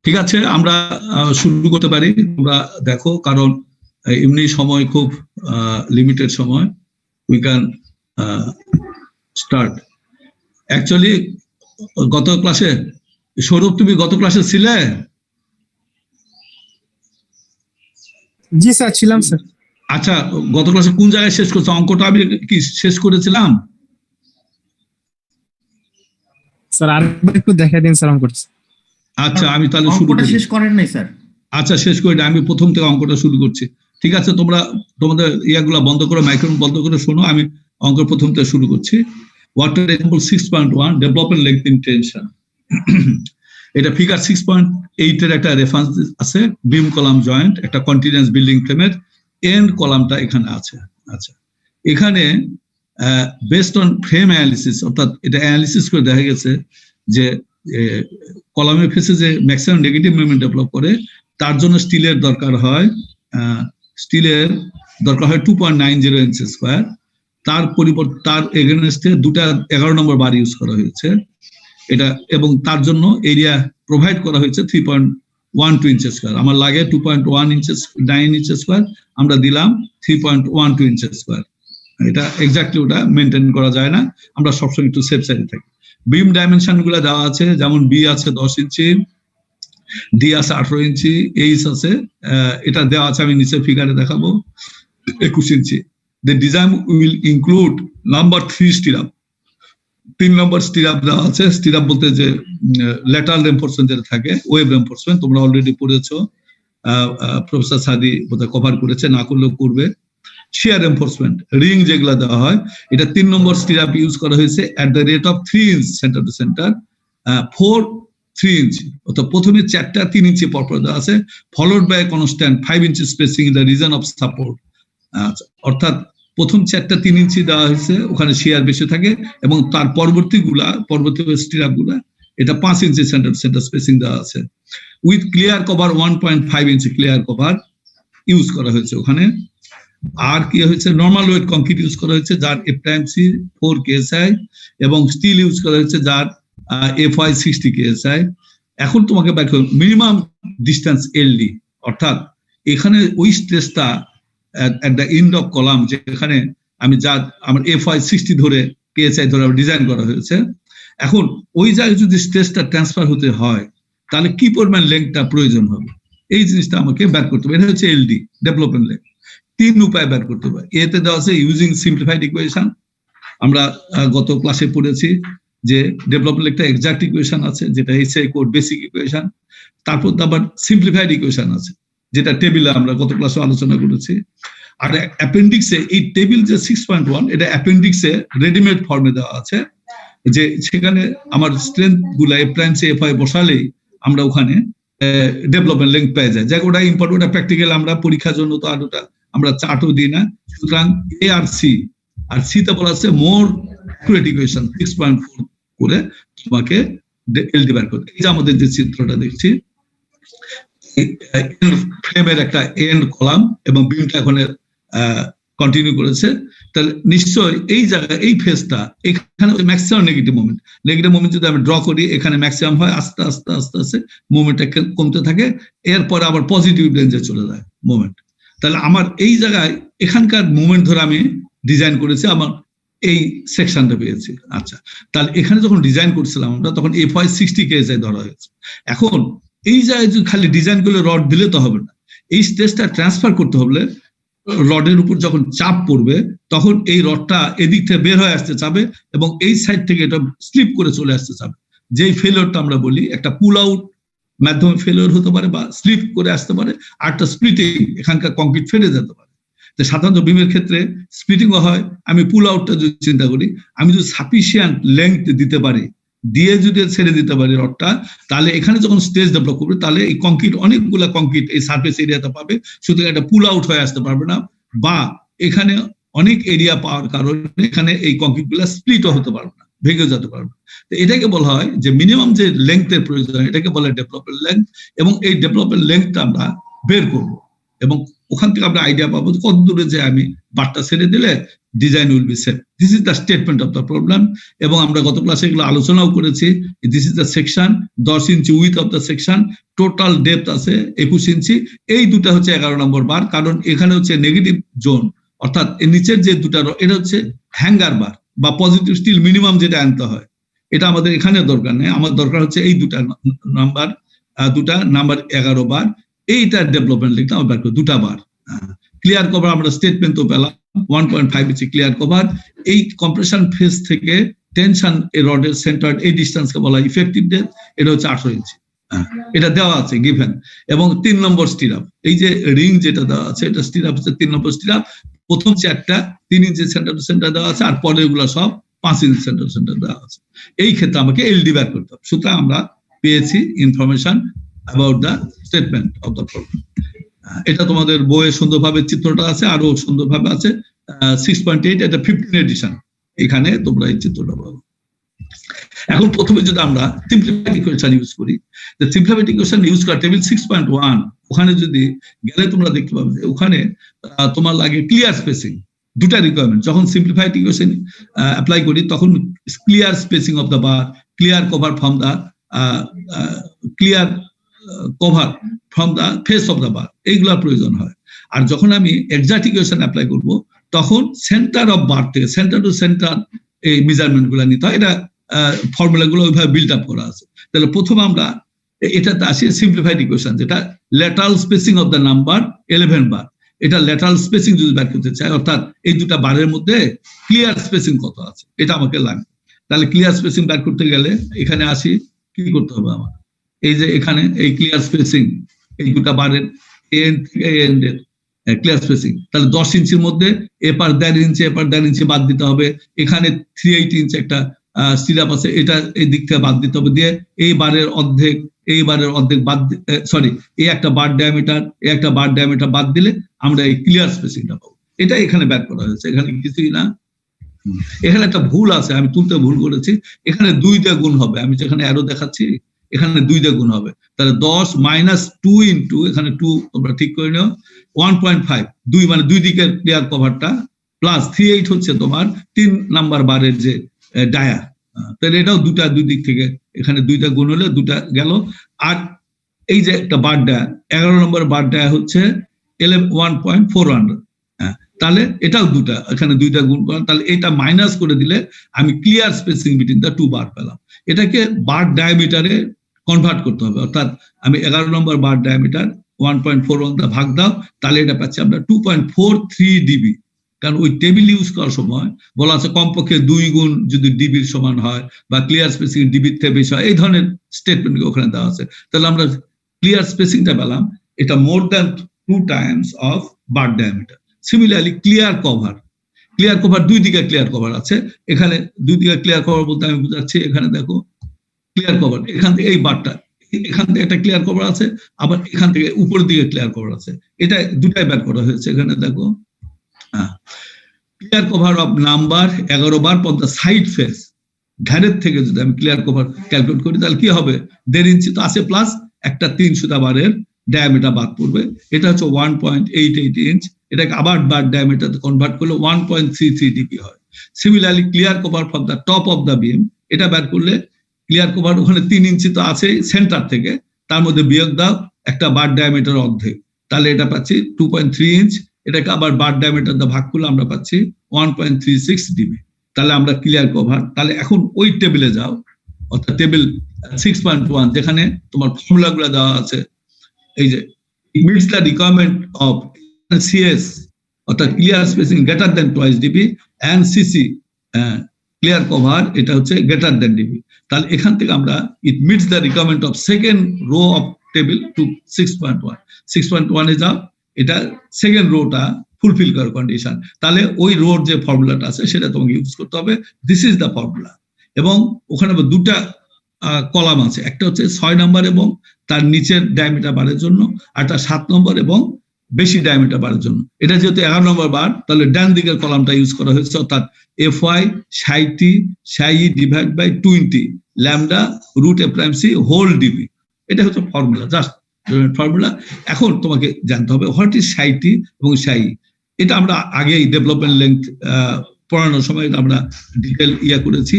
ঠিক আছে, আমরা শুরু করতে পারি। তোমরা দেখো, কারণ এমনি সময় খুব লিমিটেড সময়। We can start. অ্যাকচুয়ালি গত ক্লাসে, সৌরভ তুমি গত ক্লাসে ছিলে? জি স্যার, ছিলাম স্যার। আচ্ছা, গত ক্লাসে কোন জায়গায় শেষ করছো? অঙ্কটা আমি কি শেষ করেছিলাম? স্যার আরেকবার একটু দেখাই দিন স্যার অঙ্কটা। আচ্ছা, আমি তাহলে শুরু করি। শেষ করেন নাই স্যার? আচ্ছা, শেষ করি, আমি প্রথম থেকে অঙ্কটা শুরু করছি। ঠিক আছে, তোমরা তোমাদের ইয়াগুলা বন্ধ করো, মাইক্রোফোন বন্ধ করে শোনো। আমি অঙ্ক প্রথম থেকে শুরু করছি। Water example 6.1 development length in tension. এটা ফিগার 6.8 এর একটা রেফারেন্স আছে। বিম কলাম জয়েন্ট, একটা কন্টিনিউয়াস বিল্ডিং ফ্রেমের এন্ড কলামটা এখানে আছে। আচ্ছা, এখানে বেসড অন ফ্রেম অ্যানালিসিস, অর্থাৎ এটা অ্যানালিসিস করে দেখা গেছে যে কলামের ফেসে যে ম্যাক্সিমাম নেগেটিভ মুভমেন্ট ডেভেলপ করে, তার জন্য স্টিলের দরকার হয় 2.90 ইঞ্চি স্কোয়ার। তার পরিবর্তে তার এগেনস্টে দুটা 11 নম্বর বার ইউজ করা হয়েছে এটা, এবং তার জন্য এরিয়া প্রোভাইড করা হয়েছে 3.12 ইঞ্চি স্কোয়ার। আমার লাগে 2.9 ইঞ্চি স্কোয়ার, আমরা দিলাম 3.12 ইঞ্চি স্কোয়ার। এটা এক্স্যাক্টলি ওটা মেনটেন করা যায় না, আমরা সবসময় একটু সেফ সাইডে থাকি। বিম ডাইমেনশন গুলো দেওয়া আছে, যেমন বি আছে 10 ইঞ্চি, ডি আছে 18 ইঞ্চি, এইচ আছে, এটা দেওয়া আছে, আমি নিচে ফিগারে দেখাবো, 21 ইঞ্চি। The design will include number 3 stirrup. 3 number stirrup দেওয়া আছে। স্টিরাপ বলতে যে ল্যাটারাল রেনফোর্সমেন্ট যেটা থাকে, ওয়েভ রেনফোর্সমেন্ট, তোমরা অলরেডি পড়েছো, প্রফেসর সাদি বোধহয় কভার করেছে, না করলেও করবে। শিয়ার রেনফোর্সমেন্ট, রিং যেগুলো দেওয়া হয়, এটা 3 নম্বর স্টিরাপ ইউজ করা হয়েছে at the rate of 3 inch centre to centre, 3 inch, অর্থাৎ প্রথমে 4টা 3 ইঞ্চি পরপর দেওয়া আছে, followed by constant 5 inch spacing in the reason of support. অর্থাৎ প্রথম 4টা 3 ইঞ্চি দেওয়া হয়েছে, ওখানে শেয়ার বেশি থাকে, এবং তার পরবর্তী স্টিরাপ গুলা এটা 5 inch centre to centre spacing দেওয়া আছে। With clear cover 1.5 inch clear cover use করা হয়েছে ওখানে। আর কি হয়েছে, নর্মাল ওয়েট কংক্রিট ইউজ করা হয়েছে যার FTMC 4 KSI, এবং স্টিল ইউজ করা হয়েছে যার FY 60 KSI। এখন তোমাকে দেখো মিনিমাম ডিস্টেন্স LD, অর্থাৎ এখানে ওই স্ট্রেসটা at the end of column, যেখানে আমি আমার FY 60 ধরে KSI ধরে ডিজাইন করা হয়েছে। এখন ওই জায়গায় যদি স্ট্রেসটা ট্রান্সফার হতে হয়, তাহলে কি পরিমাণ লেংথটা প্রয়োজন হবে, এই জিনিসটা আমাকে বের করতে হবে। এটা হচ্ছে LD, ডেভেলপমেন্ট লেংথ। 3 উপায় বের করতে হবে। এতে দেওয়া আছে ইউজিং সিম্পলিফাইড ইকুয়েশন। আমরা গত ক্লাসে পড়েছি যে ডেভেলপমেন্ট একটা এক্সাক্ট ইকুয়েশন আছে, যেটা HI কোড বেসিক ইকুয়েশন। তারপর আবার সিম্পলিফাইড ইকুয়েশন আছে, যেটা টেবিলে আমরা গত ক্লাসে আলোচনা করেছি। আর অ্যাপেন্ডিক্সে এই টেবিল যে 6.1, এটা অ্যাপেন্ডিক্সে রেডিমেড ফর্মে দেওয়া আছে, যে সেখানে আমার স্ট্রেংথ গুলা FTMC FI বসালেই আমরা ওখানে ডেভেলপমেন্ট লেংথ পেয়ে যায়। যাক, ওটা ইম্পর্টেন্ট, ওটা প্র্যাকটিক্যাল, আমরা পরীক্ষার জন্য তো আর ওটা আমরা চার্টও দিই না। সুতরাং A R C, R C তে বলা আছে মোর অ্যাকুরেট ইকুয়েশন 6.4 করে তোমাকে LD বের করতে। এই যে আমাদের যে চিত্রটা দেখছি, ফ্রেমের একটা এন্ড কলাম এবং বিমটা এখন কন্টিনিউ করেছে, তাহলে নিশ্চয়ই এই জায়গায় এই ফেজটা এখানে ম্যাক্সিমাম নেগেটিভ মুভমেন্ট যদি আমি ড্র করি, এখানে ম্যাক্সিমাম হয়, আস্তে আস্তে আস্তে আস্তে মুভমেন্টটা কমতে থাকে, এরপরে আবার পজিটিভ রেঞ্জে চলে যায় মুভমেন্ট। তাহলে আমার এই জায়গায় এখানকার মুভমেন্ট ধরে আমি ডিজাইন করেছি, আমার এই সেকশনটা পেয়েছি। আচ্ছা, তাহলে এখানে যখন ডিজাইন করছিলাম আমরা, তখন FY 60 KSI ধরা হয়েছে। এখন এই জায়গায় যদি খালি ডিজাইন করলে রড দিলে তো হবে না, এই স্ট্রেসটা ট্রান্সফার করতে হলে রডের উপর যখন চাপ পড়বে, তখন এই রডটা এদিক থেকে বের হয়ে আসতে চাবে এবং এই সাইড থেকে এটা স্লিপ করে চলে আসতে চাবে। যেই ফেলিওরটা আমরা বলি, একটা পুল আউট মাধ্যমে ফেলিওর হতে পারে বা স্লিপ করে আসতে পারে, আর একটা স্প্লিটিং, এখানকার কংক্রিট ফেটে যেতে পারে। সাধারণত বিমের ক্ষেত্রে স্প্লিটিংও হয়। আমি পুল আউটটা যদি চিন্তা করি, আমি যদি সাফিসিয়েন্ট লেংথ দিতে পারি, দিয়ে যদি ছেড়ে দিতে পারি রডটা, তাহলে এখানে যখন স্টেজ ডেভেলপ করবে তাহলে এই কংক্রিট অনেকগুলা কংক্রিট এই সার্ফেস এরিয়াতে পাবে, সুতরাং এটা পুল আউট হয়ে আসতে পারবে না, বা এখানে অনেক এরিয়া পাওয়ার কারণে এখানে এই কংক্রিট গুলা স্প্লিটও হতে পারবে না, ভেঙে যেতে পারবে। তো এটাকে বলা হয় যে মিনিমাম যে লেংথের প্রয়োজন, এটাকে বলে ডেভেলপমেন্ট লেংথ, এবং এই ডেভেলপমেন্ট লেংথটা আমরা বের করব এবং ওখান থেকে আমরা আইডিয়া পাবো কত দূরে যে আমি বারটা ছেড়ে দিলে design will be safe. This is the statement of the problem, এবং আমরা গত ক্লাসে এগুলো আলোচনাও করেছি। This is the section, 10 inch with of the section, total depth আছে 21 ইঞ্চি। এই দুটা হচ্ছে 11 নম্বর বার, কারণ এখানে হচ্ছে নেগেটিভ জোন, অর্থাৎ এর নিচের যে দুটা এটা হচ্ছে হ্যাঙ্গার বার বা পজিটিভ স্টিল মিনিমাম যেটা আনতে হয়, এটা আমাদের এখানে দরকার নেই, আমার দরকার হচ্ছে এই দুটা নাম্বার 11 বার, এইটার ডেভেলপমেন্ট লিখতে আমার দুটা বার। ক্লিয়ার কভার আমরা স্টেটমেন্ট তো পেলাম 1.5 ইঞ্চি ক্লিয়ার কভার। এই কম্প্রেশন ফেজ থেকে টেনশন এই রডের সেন্টার এই ডিস্টেন্সকে বলা হয় ইফেক্টিভ ডেপথ, এটা হচ্ছে 18 ইঞ্চি, এটা দেওয়া আছে গিভেন। এবং 3 নম্বর স্টিরাপ, এই যে রিং যেটা দেওয়া আছে এটা স্টিরাপ হচ্ছে 3 নম্বর স্টিরাপ, প্রথম চারটা 3 ইঞ্চি সেন্টার টু সেন্টার দেওয়া আছে, আর পরের গুলা সব 5 ইঞ্চি সেন্টার টু সেন্টার দেওয়া আছে। এই ক্ষেত্রে আমাকে এলডি বের করতে হবে। সুতরাং আমরা পেয়েছি information about the statement of the problem. এটা তোমাদের বইয়ে সুন্দরভাবে চিত্রটা আছে, আরো সুন্দরভাবে আছে 6.8, এটা 15 এডিশন, এখানে তোমরা এই চিত্রটা পাবো। এখন প্রথমে যদি আমরা সিম্পলিফাইড ইকুয়েশন ইউজ করি, সিম্পলিফাইড ইকুয়েশন ইউজ করা টেবিল 6.1, ওখানে যদি গেলে তোমরা দেখতে পাবে যে ওখানে তোমার লাগে ক্লিয়ার স্পেসিং, দুটা রিকোয়ারমেন্ট। যখন সিম্পলিফাইড ইকুয়েশন অ্যাপ্লাই করি তখন clear spacing of the bar, clear cover from the clear cover from the face of the bar, এইগুলোর প্রয়োজন হয়। আর যখন আমি এক্সাক্ট ইকুয়েশন অ্যাপ্লাই করব তখন সেন্টার অফ বার থেকে সেন্টার টু সেন্টার এই মেজারমেন্ট গুলো নিতে হয়। এটা ফর্মুলা গুলো ওইভাবে বিল্ড আপ করা আছে। তাহলে প্রথমে আমরা এটাতে আসি সিম্পলিফাইড ইকুয়েশন, যেটা lateral spacing of the number 11 বার। এটা ল্যাটারাল স্পেসিং যদি বের করতে চাই, অর্থাৎ এই দুটা বারের মধ্যে ক্লিয়ার স্পেসিং কত আছে এটা আমাকে লাগবে। তাহলে ক্লিয়ার স্পেসিং বের করতে গেলে এখানে আসি, কি করতে হবে আমার, এই যে এখানে এই ক্লিয়ার স্পেসিং এই দুটা বারের এন্ড থেকে এন্ডের ক্লিয়ার স্পেসিং, তাহলে 10 ইঞ্চির মধ্যে এপার 1.5 ইঞ্চি এপার 1.5 ইঞ্চি বাদ দিতে হবে। এখানে 3.8 ইঞ্চি একটা স্টিরাপ আছে, এটা এই দিক থেকে বাদ দিতে হবে, দিয়ে এই বারের অর্ধেক বাদ, সরি এই একটা বার ডায়ামিটার এই একটা বার ডায়ামিটার বাদ দিলে আমরা এই ক্লিয়ার স্পেসিংটা পাবো। এটা এখানে বের করা হয়েছে, এখানে কিছুই না। এখানে একটা ভুল আছে, আমি তুলতে ভুল করেছি, এখানে 2 দিয়ে গুণ হবে, আমি যেখানে অ্যারো দেখাচ্ছি এখানে 2 দিয়ে গুণ হবে, তাহলে 10 - 2 ইন্টু এখানে 2 তোমরা ঠিক করে নিও 1.5, 2 মানে 2 দিকের ক্লিয়ার কভারটা প্লাস 3.8 হচ্ছে তোমার 3 নাম্বার বারের যে ডায়া, তাহলে এটাও 2 দিক থেকে এখানে 2টা গুণ হলে 2টা গেল। আর এই যে একটা বার ডায়া 11 নম্বর বার ডায়া হচ্ছে 1.4, তাহলে এটাও 2টা, এখানে 2টা গুণ করা, তাহলে এটা মাইনাস করে দিলে আমি ক্লিয়ার স্পেসিং বিটুইন দ্য 2 বার পেলাম। এটাকে বার ডায়ামিটারে কনভার্ট করতে হবে, অর্থাৎ আমি 11 নম্বর বার ডায়ামিটার 1.41 দা ভাগ দাও, তাহলে এটা পাচ্ছি আমরা 2.43 ডিবি। কারণ ওই টেবিল ইউজ করার সময় বলা আছে কমপক্ষে 2 গুণ যদি ডিবির সমান হয় বা ক্লিয়ার স্পেসিং ডিবির থেকে বেশি হয়, এই ধরনের স্টেটমেন্ট ওখানে দেওয়া আছে। তাহলে আমরা ক্লিয়ার স্পেসিংটা পেলাম, এটা more than 2 Times of bar diameter. Similarly clear cover 2 দিকে ক্লিয়ার কভার আছে, এখানে 2 দিকে ক্লিয়ার কভার বলতে আমি বুঝাচ্ছি, এখানে দেখো ক্লিয়ার কভার এখান থেকে এই বারটা এখান থেকে একটা ক্লিয়ার কভার আছে, আবার এখান থেকে উপরের দিকে ক্লিয়ার কভার আছে, এটা দুটাই বের করা হয়েছে। এখানে দেখো clear cover of number 11 bar for the side face, ঘাড়ের থেকে যদি আমি ক্লিয়ার কভার ক্যালকুলেট করি তাহলে কি হবে, 1.5 ইঞ্চি তো আছে প্লাস একটা 300 বারের ডায়ামিটার বাদ পড়বে, এটা হচ্ছে 1.88 ইঞ্চ, এটাকে আবার বার ডায়ামিটার কনভার্ট করলে 1.33 ডিবি হয়। Similarly clear cover for the top of the beam, এটা বের করলে ক্লিয়ার কভার ওখানে 3 ইঞ্চি তো আছে সেন্টার থেকে, তার মধ্যে বিয়োগ দাও একটা বার ডায়ামিটার অর্ধেক, তাহলে এটা পাচ্ছি 2.3 ইঞ্চ, এটাকে আবার বার ডায়ামিটার দিয়ে ভাগ করলে আমরা পাচ্ছি 1.36 ডিবি। তাহলে আমরা ক্লিয়ার কভার, তাহলে এখন ওই টেবিলে যাও, অর্থাৎ টেবিল 6.1 যেখানে তোমার ফর্মুলা গুলো দেওয়া আছে, এই যে meets the requirement of CS অর্থাৎ clear spacing greater than 2 DB and CC clear cover এটা হচ্ছে গ্রেটার দেন ডিবি। তাহলে এখান থেকে আমরা it meets the requirement of second row of table two 6.1 এ যাও, এটা সেকেন্ড রোটা ফুলফিল করার কন্ডিশন, তাহলে ওই রোর যে ফর্মুলাটা আছে সেটা তোমাকে ইউজ করতে হবে। This is the formula. এবং ওখানে দুটা কলাম আছে, একটা হচ্ছে 6 নাম্বার এবং তার নিচের ডায়ামিটার বারের জন্য, আর একটা 7 নম্বর এবং বেশি ডায়ামিটার বারের জন্য। এটা যেহেতু 11 নম্বর বার, তাহলে ডান দিকের কলামটা ইউজ করা হয়েছে, অর্থাৎ FY 60 psi divide by 20 lambda root a prime c whole DB. এটা হচ্ছে ফর্মুলা, জাস্ট ফর্মুলা। এখন তোমাকে জানতে হবে হোয়াট ইজ সাইটি এবং সাই। এটা আমরা আগেই ডেভেলপমেন্ট লেন্থ পড়ানোর সময় আমরা ডিটেল করেছি।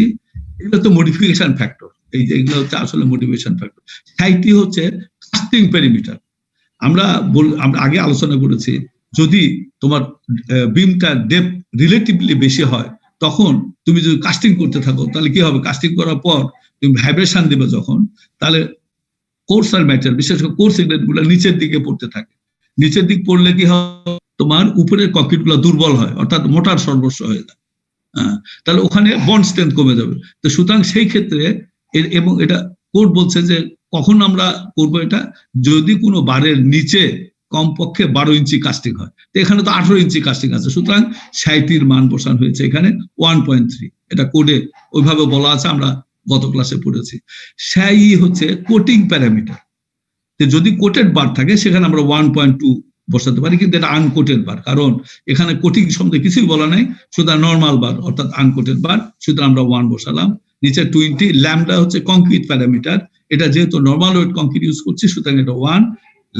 এগুলো তো মডিফিকেশন ফ্যাক্টর, এই যে এগুলো হচ্ছে আসলে মোটিভেশন ফ্যাক্টর। সাইটি হচ্ছে কাস্টিং পেরিমিটার। আমরা আগে আলোচনা করেছি, যদি তোমার বিমটা ডেপথ রিলেটিভলি বেশি হয়, তখন তুমি যদি কাস্টিং করতে থাকো, তাহলে কি হবে, কাস্টিং করার পর তুমি ভাইব্রেশন দেবে যখন, তাহলে কোর্স আর ম্যাটার, বিশেষ করে কোর্স সিগন্যাল গুলো নিচের দিকে পড়তে থাকে। নিচের দিক পড়লে কি হয়, তোমার উপরের কংক্রিট গুলো দুর্বল হয়, অর্থাৎ মোটার সর্বস্ব হয়ে যায়। তাহলে ওখানে বন্ড স্ট্রেংথ কমে যাবে। তো সুতরাং সেই ক্ষেত্রে এবং এটা কোর্ট বলছে যে কখন আমরা করবো এটা, যদি কোনো বারের নিচে কমপক্ষে 12 ইঞ্চি কাস্টিং হয়। তো এখানে তো 18 ইঞ্চি কাস্টিং আছে, সুতরাং 60 মান বসানো হয়েছে এখানে 1.3। এটা কোডে ওইভাবে বলা আছে, আমরা গত ক্লাসে পড়েছি। সাই হচ্ছে কোটিং প্যারামিটার। যদি কোটেড বার থাকে সেখানে আমরা 1.2 বসাতে পারি, কিন্তু এটা আনকোটেড বার, কারণ এখানে কোটিং সম্বন্ধে কিছুই বলা নাই, সুতরাং নর্মাল বার অর্থাৎ আনকোটেড বার, সুতরাং আমরা 1 বসালাম। নিচে 20 ল্যামডা হচ্ছে কংক্রিট প্যারামিটার, এটা যেহেতু নর্মাল ওয়েট কংক্রিট ইউজ করছি, সুতরাং এটা 1।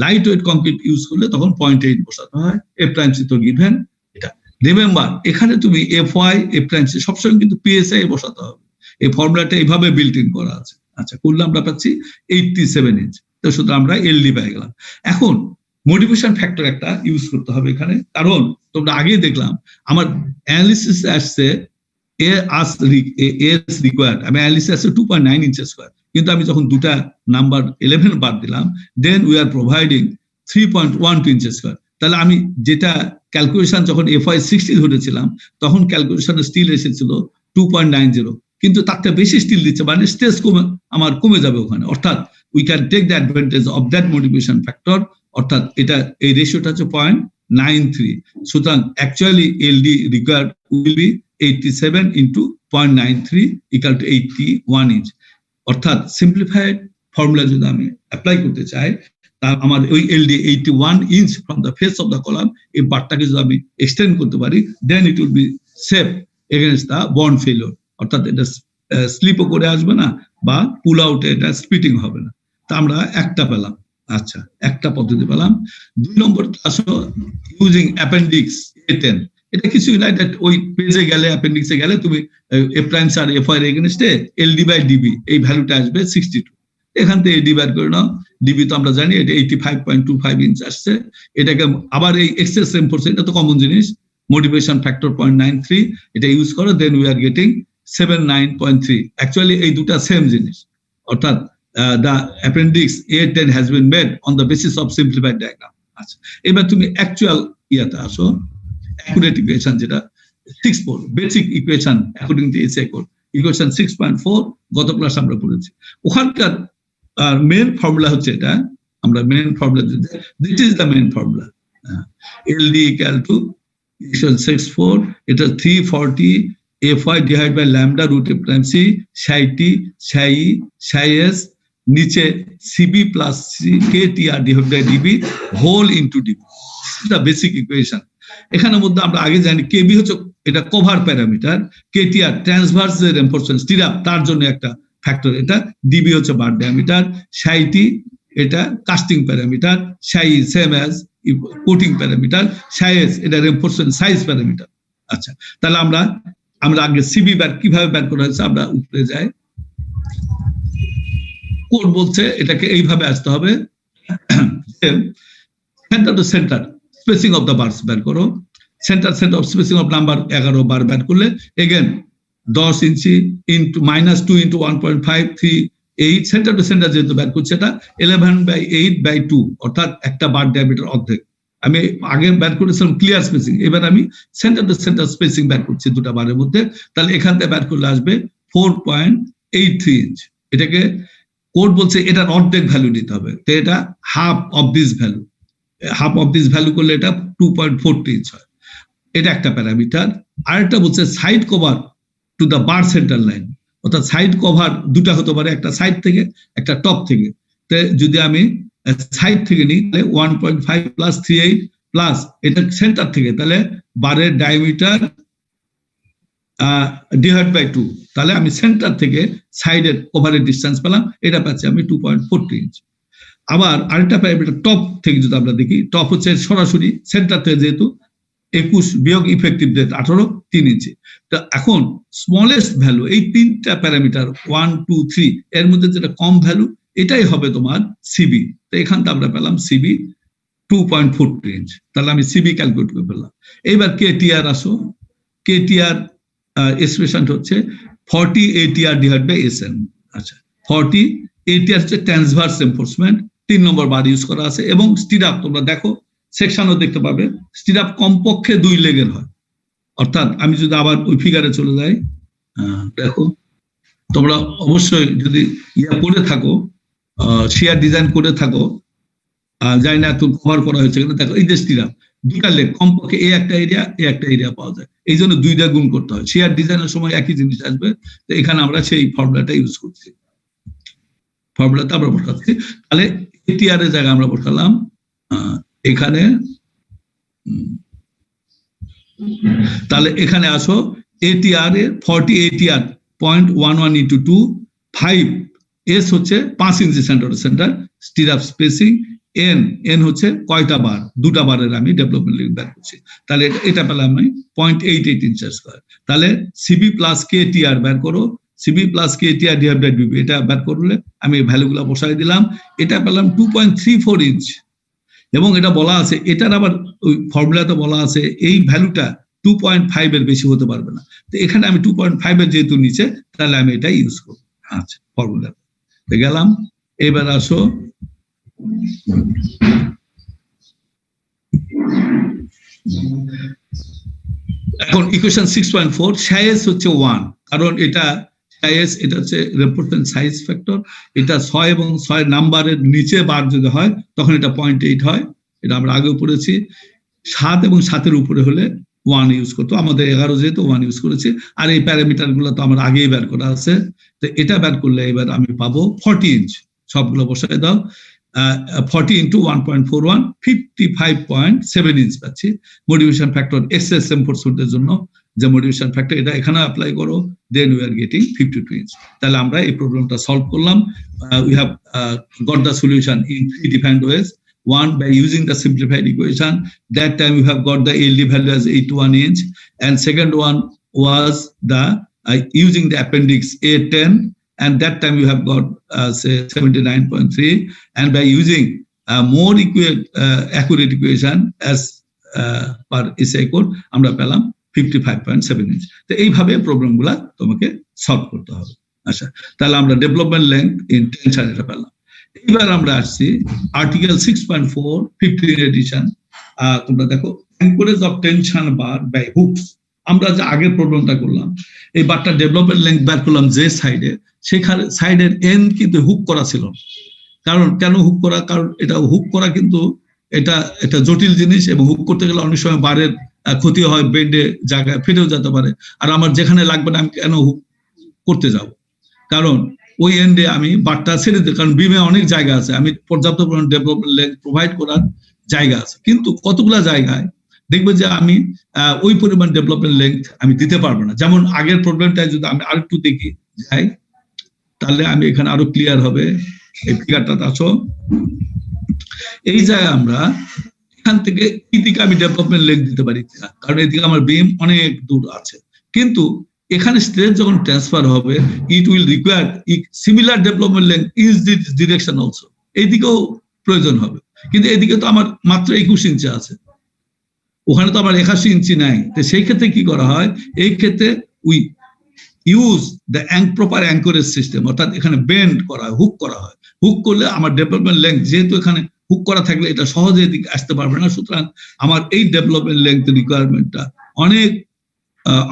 লাইট ওয়েট কংক্রিট ইউজ করলে তখন 0.8 বসাতে হয়। এফ প্রাইম সি তো গিভেন। এটা রিমেম্বার, এখানে তুমি FY এফ প্রাইম সি সবসময় কিন্তু PSI বসাতে হবে। এই ফর্মুলাটা এইভাবে বিল্ট ইন করা আছে। আচ্ছা, করলে আমরা পাচ্ছি 87 ইঞ্চ। তো সুতরাং আমরা LD পেয়ে গেলাম। এখন মোটিভেশন ফ্যাক্টর একটা ইউজ করতে হবে এখানে, কারণ তোমরা আগে দেখলাম আমার অ্যানালিসিস আসছে রিকোয়ার্ড, আমি অ্যানালিসিস আসছে 2.9 ইঞ্চ স্কোয়ার, কিন্তু আমি যখন দুটা নাম্বার 11 বাদ দিলাম, then we are providing 3.12 inch square. তাহলে আমি যেটা ক্যালকুলেশন যখন FY 60 ধরেছিলাম, তখন ক্যালকুলেশন স্টিল এসেছিল 2.90, কিন্তু তার থেকে বেশি স্টিল দিচ্ছে, মানে স্ট্রেস কমে যাবে ওখানে। অর্থাৎ we can take the advantage of that motivation factor, অর্থাৎ এটা এই রেশিওটা হচ্ছে 0.93। সুতরাং actually LD required will be 87 into 0.93 equal to 81 inch. অর্থাৎ সিম্পলিফাইড ফর্মুলা যদি আমি অ্যাপ্লাই করতে চাই, তা আমার ওই LD 81 inch from the face of the column, এই বারটাকে যদি আমি এক্সটেন্ড করতে পারি, then it will be safe against the bond failure. অর্থাৎ এটা স্লিপও করে আসবে না, বা পুল আউটে এটা স্প্লিটিং হবে না। তা আমরা একটা পেলাম। আচ্ছা, একটা পদ্ধতি পেলাম। 2 নম্বর আসো ইউজিং অ্যাপেন্ডিক্স A10। এটা কিছুই না, এটা ওই পেজে গেলে, অ্যাপেন্ডিক্সে গেলে তুমি এফ প্রাইম আর FY এর এগেইনস্টে LD বাই DB এই ভ্যালুটা আসবে 62। এখান থেকে DB বের করে নাও। DB তো আমরা জানি এটা 85.25 ইঞ্চ আসছে। এটাকে আবার এই এক্সেস রেনফোর্স, এটা তো কমন জিনিস, মোটিভেশন ফ্যাক্টর 0.93, এটা ইউজ করো, then we are getting 79.3। Actually এই দুটা সেম জিনিস, অর্থাৎ the appendix A10 has been made on the basis of simplified diagram. আচ্ছা, এবার তুমি অ্যাকচুয়াল ইয়াতে আসো, অ্যাকুরেট ইকুয়েশন যেটা 6.4 basic equation according to SI code, equation 6.4 গত ক্লাস আমরা পড়েছি। ওখানকার মেইন ফর্মুলা হচ্ছে এটা, আমরা main formula this is the main formula. LD equal to equation 6.4, এটা 340 FY divide by lambda root a prime c psi t psi psi s, নিচে CB plus KTR divide by DB whole into DB। The basic equation. এখানের মধ্যে আমরা আগে জানি KB হচ্ছে এটা cover parameter, KTR transverse যে রেনফোর্সমেন্ট স্টিরাপ, তার জন্য একটা ফ্যাক্টর এটা, DB হচ্ছে বার ডায়ামিটার, সাই টি এটা কাস্টিং প্যারামিটার, সাই সেম অ্যাজ কোটিং প্যারামিটার, সাই এস এটা রেনফোর্সমেন্ট সাইজ প্যারামিটার। আচ্ছা, তাহলে আমরা আগে CB ব্যাট কিভাবে ব্যাট করা হয়েছে, আমরা উপরে যাই। কোড বলছে এটাকে এইভাবে আসতে হবে, centre to centre spacing of the bars বের করো। Centre of spacing of number 11 bar বের করলে, again 10 inch into -2 into 1.538, centre to centre যেহেতু বের করছে, এটা 11/8/2, অর্থাৎ একটা বার ডায়ামিটার অর্ধেক। আমি আগে বের করেছিলাম ক্লিয়ার স্পেসিং, এবার আমি সেন্টার টু সেন্টার স্পেসিং বের করছি দুটা বারের মধ্যে। তাহলে এখান থেকে বের করলে আসবে 4.83 ইঞ্চ। এটাকে কোড বলছে এটার অর্ধেক ভ্যালু নিতে হবে, তো এটা half of this value, half of this value করলে এটা 2.40 ইঞ্চ হয়। এটা একটা প্যারামিটার। আরেকটা বলছে side cover to the bar centre line, অর্থাৎ সাইড কভার দুটা হতে পারে, একটা সাইড থেকে একটা টপ থেকে। যদি আমি সাইড থেকে নিই তাহলে 1.5 প্লাস 38 প্লাস এটা সেন্টার থেকে, তাহলে বারের ডায়ামিটার ডিভাইড বাই 2, তাহলে আমি সেন্টার থেকে সাইডের কভারের ডিস্টেন্স পেলাম, এটা পাচ্ছি আমি 2.43 ইঞ্চি। আবার আরেকটা প্যারামিটার টপ থেকে যদি আমরা দেখি, টপ হচ্ছে সরাসরি সেন্টার থেকে, যেহেতু 21 বিয়োগ ইফেক্টিভ ডেথ 18, 3 ইঞ্চি। তো এখন স্মলেস্ট ভ্যালু এই তিনটা প্যারামিটার 1, 2, 3 এর মধ্যে যেটা কম ভ্যালু এটাই হবে তোমার সিবি। তো এখান থেকে আমরা পেলাম সিবি 2.43 ইঞ্চ, তাহলে আমি সিবি ক্যালকুলেট করে ফেললাম। এইবার কেটিআর আসো, কেটিআর এক্সপ্রেশন হচ্ছে 40 ATR ডিভাইড বাই SN। আচ্ছা, 40 ATR হচ্ছে ট্রান্সভার্স এনফোর্সমেন্ট, 3 নম্বর বার ইউজ করা আছে, এবং স্টিড আপ তোমরা দেখো সেকশনও দেখতে পাবে, স্টিড আপ কমপক্ষে 2 লেগের হয়। অর্থাৎ আমি যদি আবার ওই ফিগারে চলে যাই, দেখো তোমরা অবশ্যই যদি করে থাকো, শেয়ার ডিজাইন করে থাকো, জানি না তুমি কভার করা হয়েছে কিনা, দেখো এই যে স্টিড আপ 2টা লেগ কমপক্ষে এই একটা এরিয়া পাওয়া যায়, এই জন্য 2টা গুণ করতে হয়। শেয়ার ডিজাইনের সময় একই জিনিস আসবে, তো এখানে আমরা সেই ফর্মুলাটা ইউজ করছি, ফর্মুলাটা আমরা বসাচ্ছি। তাহলে এটিআর এর জায়গায় আমরা বসালাম এখানে, তাহলে এখানে আসো এটিআর এর 40 ATR 0.11 ইন্টু 2 5 এস হচ্ছে 5 inch centre centre stirrup spacing, N হচ্ছে কয়টা বার, 2টা বারের আমি ডেভেলপমেন্ট লিঙ্ক বের করছি, তাহলে এটা পেলাম আমি 0.88 ইঞ্চের স্কয়ার। তাহলে সিবি প্লাস কেটিআর বের করো, CB plus KTR divide by বিবি, এটা বের করলে আমি ভ্যালুগুলো বসাই দিলাম, এটা পেলাম 2.34 ইঞ্চ। এবং এটা বলা আছে, এটার আবার ওই ফর্মুলাতে বলা আছে এই ভ্যালুটা 2.5 এর বেশি হতে পারবে না। তো এখানে আমি 2.5 এর যেহেতু নিচে, তাহলে আমি এটা ইউজ করব। আচ্ছা, ফর্মুলাতে গেলাম। এবার আসো এখন ইকুয়েশন 6.4, সাইজ হচ্ছে 1, কারণ এটা সাইজ, এটা হচ্ছে রেপ্রেজেন্ট সাইজ ফ্যাক্টর, এটা 6 এবং 6 নাম্বারের নিচে বার যদি হয় তখন এটা 0.8 হয়, এটা আমরা আগেও পড়েছি। 7 এবং 7-এর উপরে হলে 1 ইউজ করতো, আমাদের 11 যেহেতু 1 ইউজ করেছি। আর এই প্যারামিটার গুলো তো আমার আগেই বের করা আছে, তো এটা বের করলে এবার আমি পাবো 40 ইঞ্চ, সবগুলো বসায় দাও, 40 ইন্টু 1.41 55.7 ইঞ্চ পাচ্ছি। মোটিভেশন ফ্যাক্টর এক্সএস এনফোর্সমেন্টের জন্য যে মোটিভেশন ফ্যাক্টর, এটা এখানে অ্যাপ্লাই করো, then we are getting 52 inch. তাহলে আমরা এই প্রবলেমটা সলভ করলাম। We have got the solution in 3 different ways. One, by using the simplified equation, that time we have got the ALD value as 81 inch, and second one was the using the appendix A10, and that time you have got say 79.3, and by using more accurate equation as per SI code আমরা পেলাম 55.7 inch। তো এইভাবে প্রবলেমগুলা তোমাকে solve করতে হবে। আচ্ছা, তাহলে আমরা ডেভেলপমেন্ট লেংথ ইন টেনশন এটা পেলাম। এবার আমরা আসছি আর্টিকেল 6.4 15 এডিশন। তোমরা দেখো anchorage of tension bar by hooks. আমরা যে আগের প্রবলেমটা করলাম, এই বারটা ডেভেলপমেন্ট লেংথ বের করলাম যে সাইডে, সেখানে সাইডের এন কিন্তু হুক করা ছিল। কারণ কেন হুক করা? কারণ এটা হুক করা কিন্তু এটা জটিল জিনিস, এবং হুক করতে গেলে অনেক সময় বারের ক্ষতি হয়, বেন্ডে জায়গায় ফেটেও যেতে পারে। আর আমার যেখানে লাগবে না আমি কেন হুক করতে যাব? কারণ ওই এন্ডে আমি বারটা ছেড়ে দিই, কারণ বিমে অনেক জায়গা আছে, আমি পর্যাপ্ত পরিমাণ ডেভেলপমেন্ট লেংথ প্রোভাইড করার জায়গা আছে, কিন্তু কতগুলা জায়গায় দেখবে যে আমি ওই পরিমাণ ডেভেলপমেন্ট লেংথ আমি দিতে পারবো না। যেমন আগের প্রবলেমটায় যদি আমি আরেকটু দেখি যাই, তাহলে আমি এখানে আরো ক্লিয়ার হবে। এই ফিগারটা আসো, এই জায়গায় আমরা এখান থেকে এই দিকে আমি ডেভেলপমেন্ট লেংথ দিতে পারি না, কারণ এদিকে আমার বিম অনেক দূর আছে। কিন্তু এখানে স্ট্রেস যখন ট্রান্সফার হবে, it will require similar development length in this direction also, এইদিকেও প্রয়োজন হবে। কিন্তু এদিকে তো আমার মাত্র 21 ইঞ্চি আছে, ওখানে তো আমার 81 ইঞ্চি নাই। তো সেই ক্ষেত্রে কি করা হয়? এই ক্ষেত্রে we use the proper anchorage system, অর্থাৎ এখানে বেন্ড করা হয়, হুক করা হয়। হুক করলে আমার ডেভেলপমেন্ট লেংথ, যেহেতু এখানে হুক করা থাকলে এটা সহজে এদিকে আসতে পারবে না, সুতরাং আমার এই ডেভেলপমেন্ট লেংথ রিকোয়ারমেন্টটা অনেক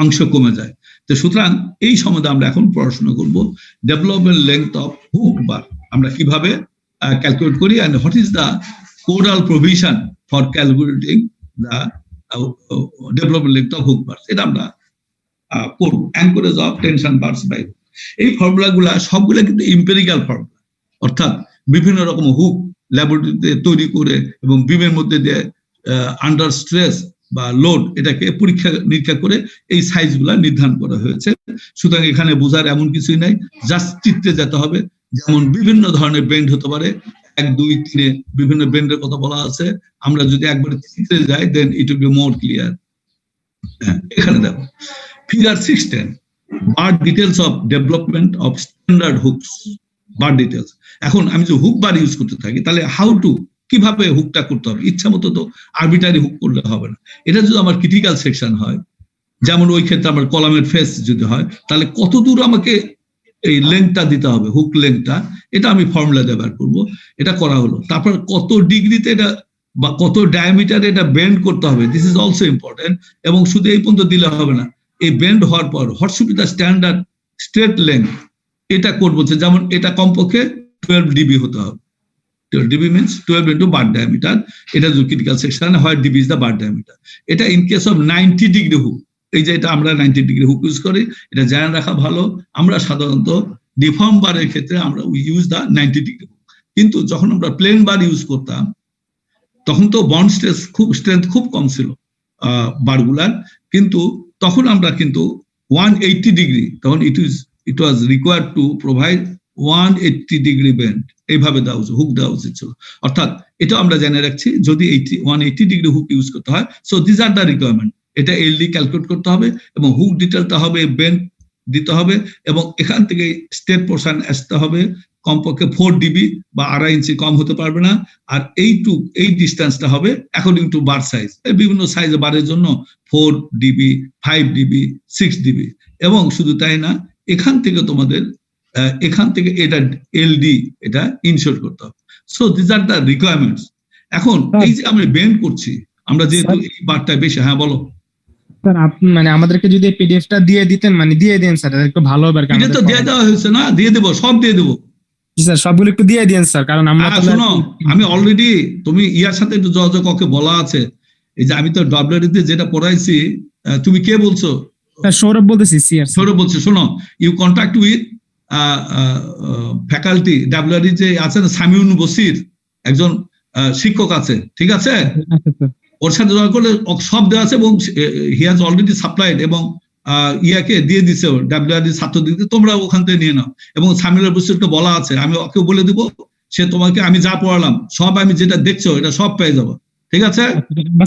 অংশ কমে যায়। তো সুতরাং এই সম্বন্ধে আমরা এখন পড়াশোনা করব, development length of hook bar আমরা কিভাবে ক্যালকুলেট করি, and what is the codal provision for calculating the development length of hook bar. এটা আমরা করব। Anchorage of tension bars by, এই ফর্মুলাগুলা সবগুলা কিন্তু এমপিরিক্যাল ফর্মুলা, অর্থাৎ বিভিন্ন রকম হুক ল্যাবরেটরিতে তৈরি করে এবং বিমের মধ্যে দিয়ে আন্ডার স্ট্রেস বা লোড এটাকে পরীক্ষা নিরীক্ষা করে এই সাইজগুলা নির্ধারণ করা হয়েছে। সুতরাং এখানে বোঝার এমন কিছুই নাই, জাস্ট চিত্রে যেতে হবে। যেমন বিভিন্ন ধরনের বেন্ড হতে পারে, 1, 2, 3 বিভিন্ন বেন্ডের কথা বলা আছে। আমরা যদি একবার চিত্রে যাই then it will be more clear. এখানে দেখো figure 610 bar details of development of standard hooks, bar details. এখন আমি যে হুক বার ইউজ করতে থাকি, তাহলে হাউ টু, কিভাবে হুকটা করতে হবে, ইচ্ছা মতো তো আরবিটারি হুক করলে হবে না। এটা যদি আমার ক্রিটিক্যাল সেকশন হয়, যেমন ওই ক্ষেত্রে আমার কলামের ফেস যদি হয়, তাহলে কত দূর আমাকে এই লেন্থটা দিতে হবে, হুক লেন্থটা, এটা আমি ফর্মুলা ব্যবহার করব। এটা করা হলো। তারপর কত ডিগ্রিতে এটা বা কত ডায়ামিটারে এটা বেন্ড করতে হবে, দিস ইজ অলসো ইম্পর্টেন্ট। এবং শুধু এই পর্যন্ত দিলে হবে না, এই বেন্ড হওয়ার পর what should be the standard straight length, এটা করবো। যেমন এটা কমপক্ষে 12 ডিবি হতে হবে। 12 DB means 12 into bar diameter. এটা যদি ক্রিটিক্যাল সেকশন হয়, DB is the bar diameter. এটা in case of 90 degree hook, এই যে এটা আমরা 90 ডিগ্রি হুক ইউজ করি, এটা জেনে রাখা ভালো। আমরা সাধারণত ডিফর্ম বারের ক্ষেত্রে আমরা we use the 90 degree hook. কিন্তু যখন আমরা প্লেন বার ইউজ করতাম, তখন তো বন্ড স্ট্রেংথ খুব কম ছিল বারগুলার, কিন্তু তখন আমরা কিন্তু 180 ডিগ্রি, তখন it was required to provide 180 degree bend, এইভাবে দেওয়া উচিত, হুক দেওয়া উচিত ছিল। অর্থাৎ এটা আমরা জেনে রাখছি, যদি 180 ডিগ্রি হুক ইউজ করতে হয়, so this are the requirement. এটা এলডি ক্যালকুলেট করতে হবে এবং হুক ডিটেলটা হবে, বেন্ড দিতে হবে, এবং এখান থেকে স্টেট পোর্শন আসতে হবে কমপক্ষে 4 ডিবি বা 2.5 ইঞ্চি কম হতে পারবে না। আর এই ডিস্টেন্সটা হবে অ্যাকর্ডিং টু বার সাইজ। বিভিন্ন সাইজে বারের জন্য 4 ডিবি, 5 ডিবি, 6 ডিবি। এবং শুধু তাই না, এখান থেকে এটা এলডি, এটা ইনশিওর করতে হবে। So this are the requirements. এখন এই যে আমরা বেন্ড করছি, আমরা যেহেতু এই বারটা বেশি, হ্যাঁ বলো স্যার। আপনি মানে আমাদেরকে যদি পিডিএফটা দিয়ে দিতেন, মানে দিয়ে দেন স্যার, একটু ভালো হবে। এটা তো দিয়ে দেওয়া হয়েছে না, দিয়ে দেবো, সব দিয়ে দেবো স্যার। সবগুলো একটু দিয়ে দেন স্যার, কারণ আমরা শোনো, আমি অলরেডি, তুমি ইয়ার সাথে একটু যোগাযোগ কাউকে বলা আছে। এই যে আমি তো ডব্লিউডিতে যেটা পড়াইছি, তুমি কে বলছো? স্যার সৌরভ বলতেছি, সিআর সৌরভ বলছি। শোনো, you contact with faculty WD যে আছে না, সামিউন বসির একজন শিক্ষক আছে, ঠিক আছে? ওর সাথে যোগাযোগ করলে সব দেওয়া আছে, এবং হি হ্যাজ অলরেডি সাপ্লাইড, এবং ইয়াকে দিয়ে দিছে ডাব্লিউডি ছাত্র দিতে, তোমরা ওখান থেকে নিয়ে নাও। এবং সামিউল বসিরকে বলা আছে, আমি ওকে বলে দিব, সে তোমাকে আমি যা পড়ালাম সব, আমি যেটা দেখছো এটা সব পেয়ে যাবো, ঠিক আছে?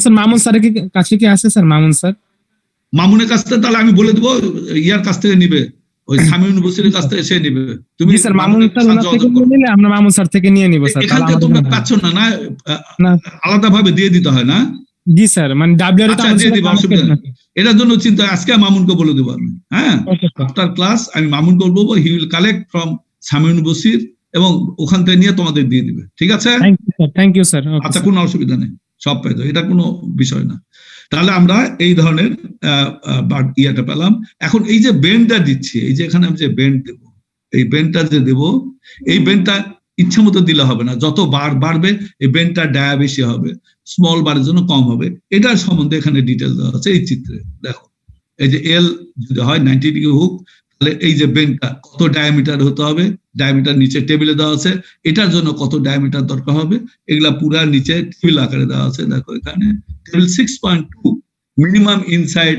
স্যার মামুন স্যারের কাছে কি আছে স্যার? মামুন স্যার, মামুনের কাছ থেকে তাহলে আমি বলে দেবো, ইয়ার কাছ থেকে নিবে, ওই সামিউন বসিরের কাছ থেকে সে নিবে। তুমি স্যার মামুন স্যার নিলে আমরা মামুন স্যার থেকে নিয়ে নিব স্যার। এখান থেকে তোমরা পাচ্ছ না, না আলাদা ভাবে দিয়ে দিতে হয় না? জি স্যার, মানে ডাব্লিউআর আচ্ছা দিয়ে দিব, অসুবিধা নেই। এটার জন্য চিন্তা, আজকে মামুনকে বলে দেবো আমি। হ্যাঁ, আফটার ক্লাস আমি মামুনকে বলবো, he will collect from Samiun Basir, এবং ওখান থেকে নিয়ে তোমাদের দিয়ে দিবে, ঠিক আছে? Thank you sir. আচ্ছা, কোনো অসুবিধা নেই, সব পেয়ে যাবে, এটা কোনো বিষয় না। তাহলে আমরা এই ধরনের ইয়াটা পেলাম। এখন এই যে বেন্ডটা দিচ্ছি, এই যে এখানে আমি যে বেন্ড দেবো, এই বেন্ডটা যে দেবো, এই বেন্ডটা ইচ্ছা মতো দিলে হবে না। যত বার বাড়বে এই বেন্ডটা ডায়া বেশি হবে, স্মল বারের জন্য কম হবে। এটার সম্বন্ধে এখানে ডিটেল দেওয়া আছে এই চিত্রে। দেখো, এই যে এল যদি হয় 90 ডিগ্রি হুক, তাহলে এই যে বেন্ডটা কত ডায়ামিটার হতে হবে, ডায়ামিটার নিচে টেবিলে দেওয়া আছে। এটার জন্য কত ডায়ামিটার দরকার হবে, এগুলা পুরা নিচে টেবিল আকারে দেওয়া আছে। দেখো এখানে table 6.2 minimum inside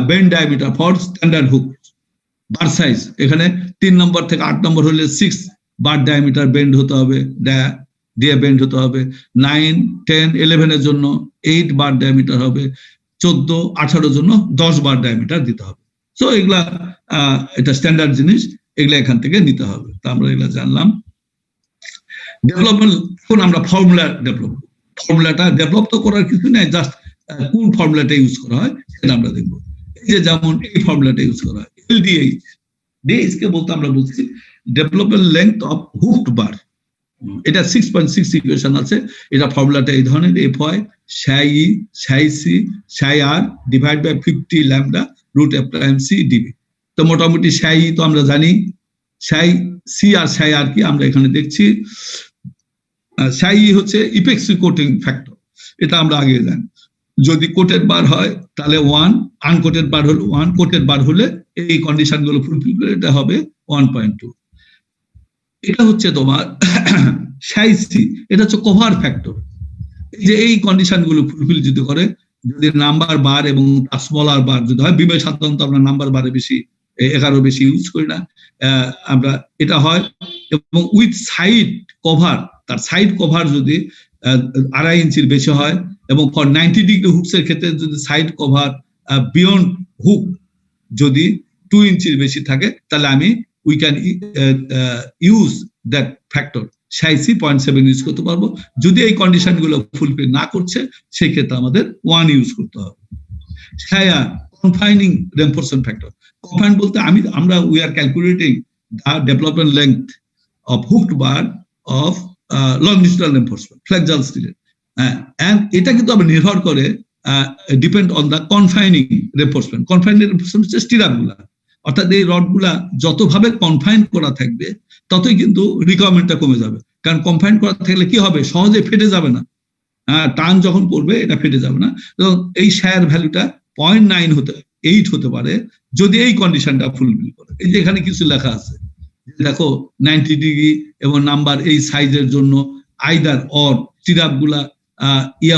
bend diameter for standard hook bar size. এখানে 3 নম্বর থেকে 8 নম্বর হলে 6 বার ডায়ামিটার বেন্ড হতে হবে, দিয়ে বেন্ড হতে হবে। 9, 10, 11 এর জন্য 8 বার ডায়ামিটার হবে, 14, 18 জন্য 10 বার ডায়ামিটার দিতে হবে। সো এগুলা এটা স্ট্যান্ডার্ড জিনিস, এগুলা এখান থেকে নিতে হবে। তা আমরা এগুলা জানলাম। ডেভেলপমেন্ট, এখন আমরা ফর্মুলাটা ডেভেলপ তো করার কিছু নেই, জাস্ট কোন ফর্মুলাটা ইউজ করা হয় সেটা আমরা দেখবো। এই যে যেমন এই ফর্মুলাটা ইউজ করা হয়, এলডিএইচ। ডিএইচ কে বলতে আমরা বলছি ডেভেলপমেন্ট লেংথ অফ হুকড বার। এটা 6.6 ইকুয়েশন আছে। এটা ফর্মুলাটা এই ধরনের, এফ হয় সাই ই psi C psi R divided by 50 lambda root F prime C DB. তো মোটামুটি সাই ই তো আমরা জানি, সাই সি আর সাই আর কি আমরা এখানে দেখছি। সাই ই হচ্ছে ইপেক্সি কোটিং ফ্যাক্টর, এটা আমরা আগে জানি। যদি কোটেড বার হয় তাহলে 1, আনকোটেড বার হলে 1, কোটেড বার হলে এই কন্ডিশন গুলো ফুলফিল করে এটা হবে 1.2। এটা হচ্ছে তোমার সাইসি, এটা হচ্ছে কভার ফ্যাক্টর। এই যে এই কন্ডিশন গুলো ফুলফিল যদি করে, যদি নাম্বার বার এবং স্মলার বার যদি হয়, বিমে সাধারণত আমরা নাম্বার বারে বেশি 11 বেশি ইউজ করি না, আমরা এটা হয়, এবং উইথ সাইড কভার, তার সাইড কভার যদি 2.5 ইঞ্চির বেশি হয়, এবং ফর 90 ডিগ্রি হুকস এর ক্ষেত্রে যদি সাইড কভার বিয়ন্ড হুক যদি 2 ইঞ্চির বেশি থাকে, তাহলে আমি we can use that factor psi C 0.7 use করতে পারবো। যদি এই কন্ডিশন গুলো ফুলফিল না করছে, সেই ক্ষেত্রে আমাদের 1 ইউজ করতে হবে। সায়া কনফাইনিং রেনফোর্সমেন্ট ফ্যাক্টর, কনফাইন বলতে আমরা we are calculating the development length of hooked bar of longitudinal reinforcement flexural স্টিলের, এন্ড এটা কিন্তু আবার নির্ভর করে depend on the confining reinforcement. Confining reinforcement হচ্ছে স্টিরাপ গুলা, অর্থাৎ এই রড গুলা যতভাবে কনফাইন করা থাকবে ততই কিন্তু রিকোয়ারমেন্টটা কমে যাবে। কারণ কনফাইন করা থাকলে কি হবে, সহজে ফেটে যাবে না, টান যখন পড়বে এটা ফেটে যাবে না। এবং এই শায়ার ভ্যালুটা 0.9 8 হতে পারে যদি এই কন্ডিশনটা ফুলফিল করে। এই যে এখানে কিছু লেখা আছে, দেখো 90 ডিগ্রি এবং নাম্বার এই সাইজের জন্য আইদার অর স্টিরাপ গুলা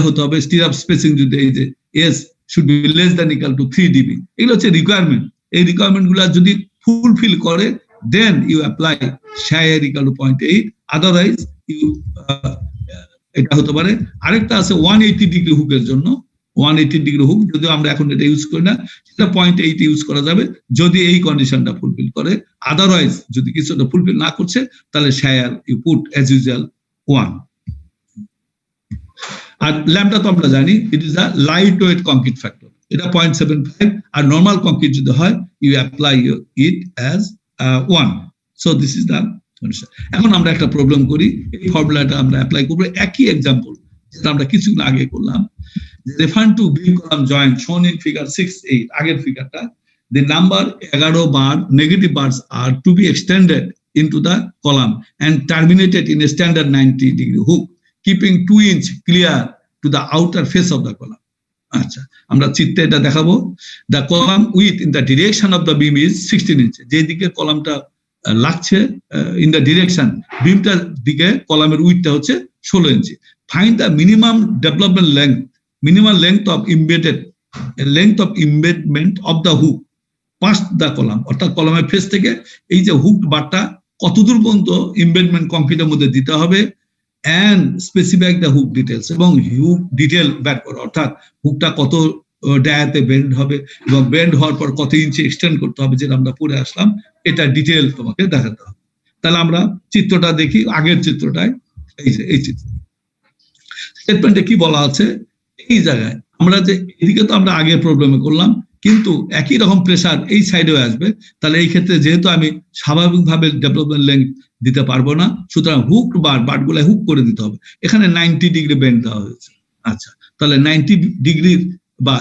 হতে হবে, স্টিরাপ স্পেসিং যদি এই যে S should be less than equal to 3 dB, এগুলো হচ্ছে রিকোয়ারমেন্ট। এই রিকোয়ারমেন্ট গুলা যদি ফুলফিল করে, দেন ইউ অ্যাপ্লাই শায়ার ইকুয়াল টু 0.8, আদারওয়াইজ ইউ এটা হতে পারে। আরেকটা আছে 180 ডিগ্রি হুকের জন্য, 180 ডিগ্রি হুক যদিও আমরা এখন এটা ইউজ করি না, সেটা 0.8 ইউজ করা যাবে যদি এই কন্ডিশনটা ফুলফিল করে। আদারওয়াইজ যদি কিছুটা ফুলফিল না করছে, তাহলে শায়ার ইউ পুট অ্যাজ ইউজুয়াল 1। আর ল্যাম্পটা তো আমরা জানি, it is a lightweight concrete factor, এটা 0.75, আর নর্মাল কংক্রিট যদি হয় you apply it as 1। So this is the condition. এখন আমরা একটা প্রবলেম করি, এই ফর্মুলাটা আমরা অ্যাপ্লাই করবো, একই এক্সাম্পল যেটা আমরা কিছুদিন আগে করলাম। Referring to beam column joint shown in figure 6.8, আগের ফিগারটা, the number 11 bar negative bars are to be extended into the column and terminated in a standard 90 degree hook, keeping 2 inch clear to the outer face of the column. আচ্ছা, আমরা চিত্রে এটা দেখাবো। The column width in the direction of the beam is 16 inch, যেদিকে কলামটা লাগছে in the direction, বিমটার দিকে কলামের উইথটা হচ্ছে 16 ইঞ্চি। Find the minimum development length, minimum length of embedment of the hook past the column, অর্থাৎ কলামের ফেস থেকে এই যে হুক বারটা কতদূর পর্যন্ত এমবেডমেন্ট কংক্রিটের মধ্যে দিতে হবে, and specify the hook details, এবং হুক ডিটেল বের করো, অর্থাৎ হুকটা কত ডায়াতে বেন্ড হবে এবং বেন্ড হওয়ার পর কত ইঞ্চি এক্সটেন্ড করতে হবে, যেটা আমরা পড়ে আসলাম, এটা ডিটেল তোমাকে দেখাতে হবে। তাহলে আমরা চিত্রটা দেখি, আগের চিত্রটায় এই যে এই চিত্র স্টেটমেন্টে কি বলা আছে, এই জায়গায় আমরা যে এদিকে তো আমরা আগে প্রবলেমে করলাম, কিন্তু একই রকম প্রেসার এই সাইডেও আসবে, তাহলে এই ক্ষেত্রে যেহেতু আমি স্বাভাবিকভাবে ডেভেলপমেন্ট লেংথ দিতে পারবো না, সুতরাং হুক বারগুলো হুক করে দিতে হবে। এখানে 90 ডিগ্রি বেন্ড দেওয়া হয়েছে। আচ্ছা, তাহলে 90 ডিগ্রির বা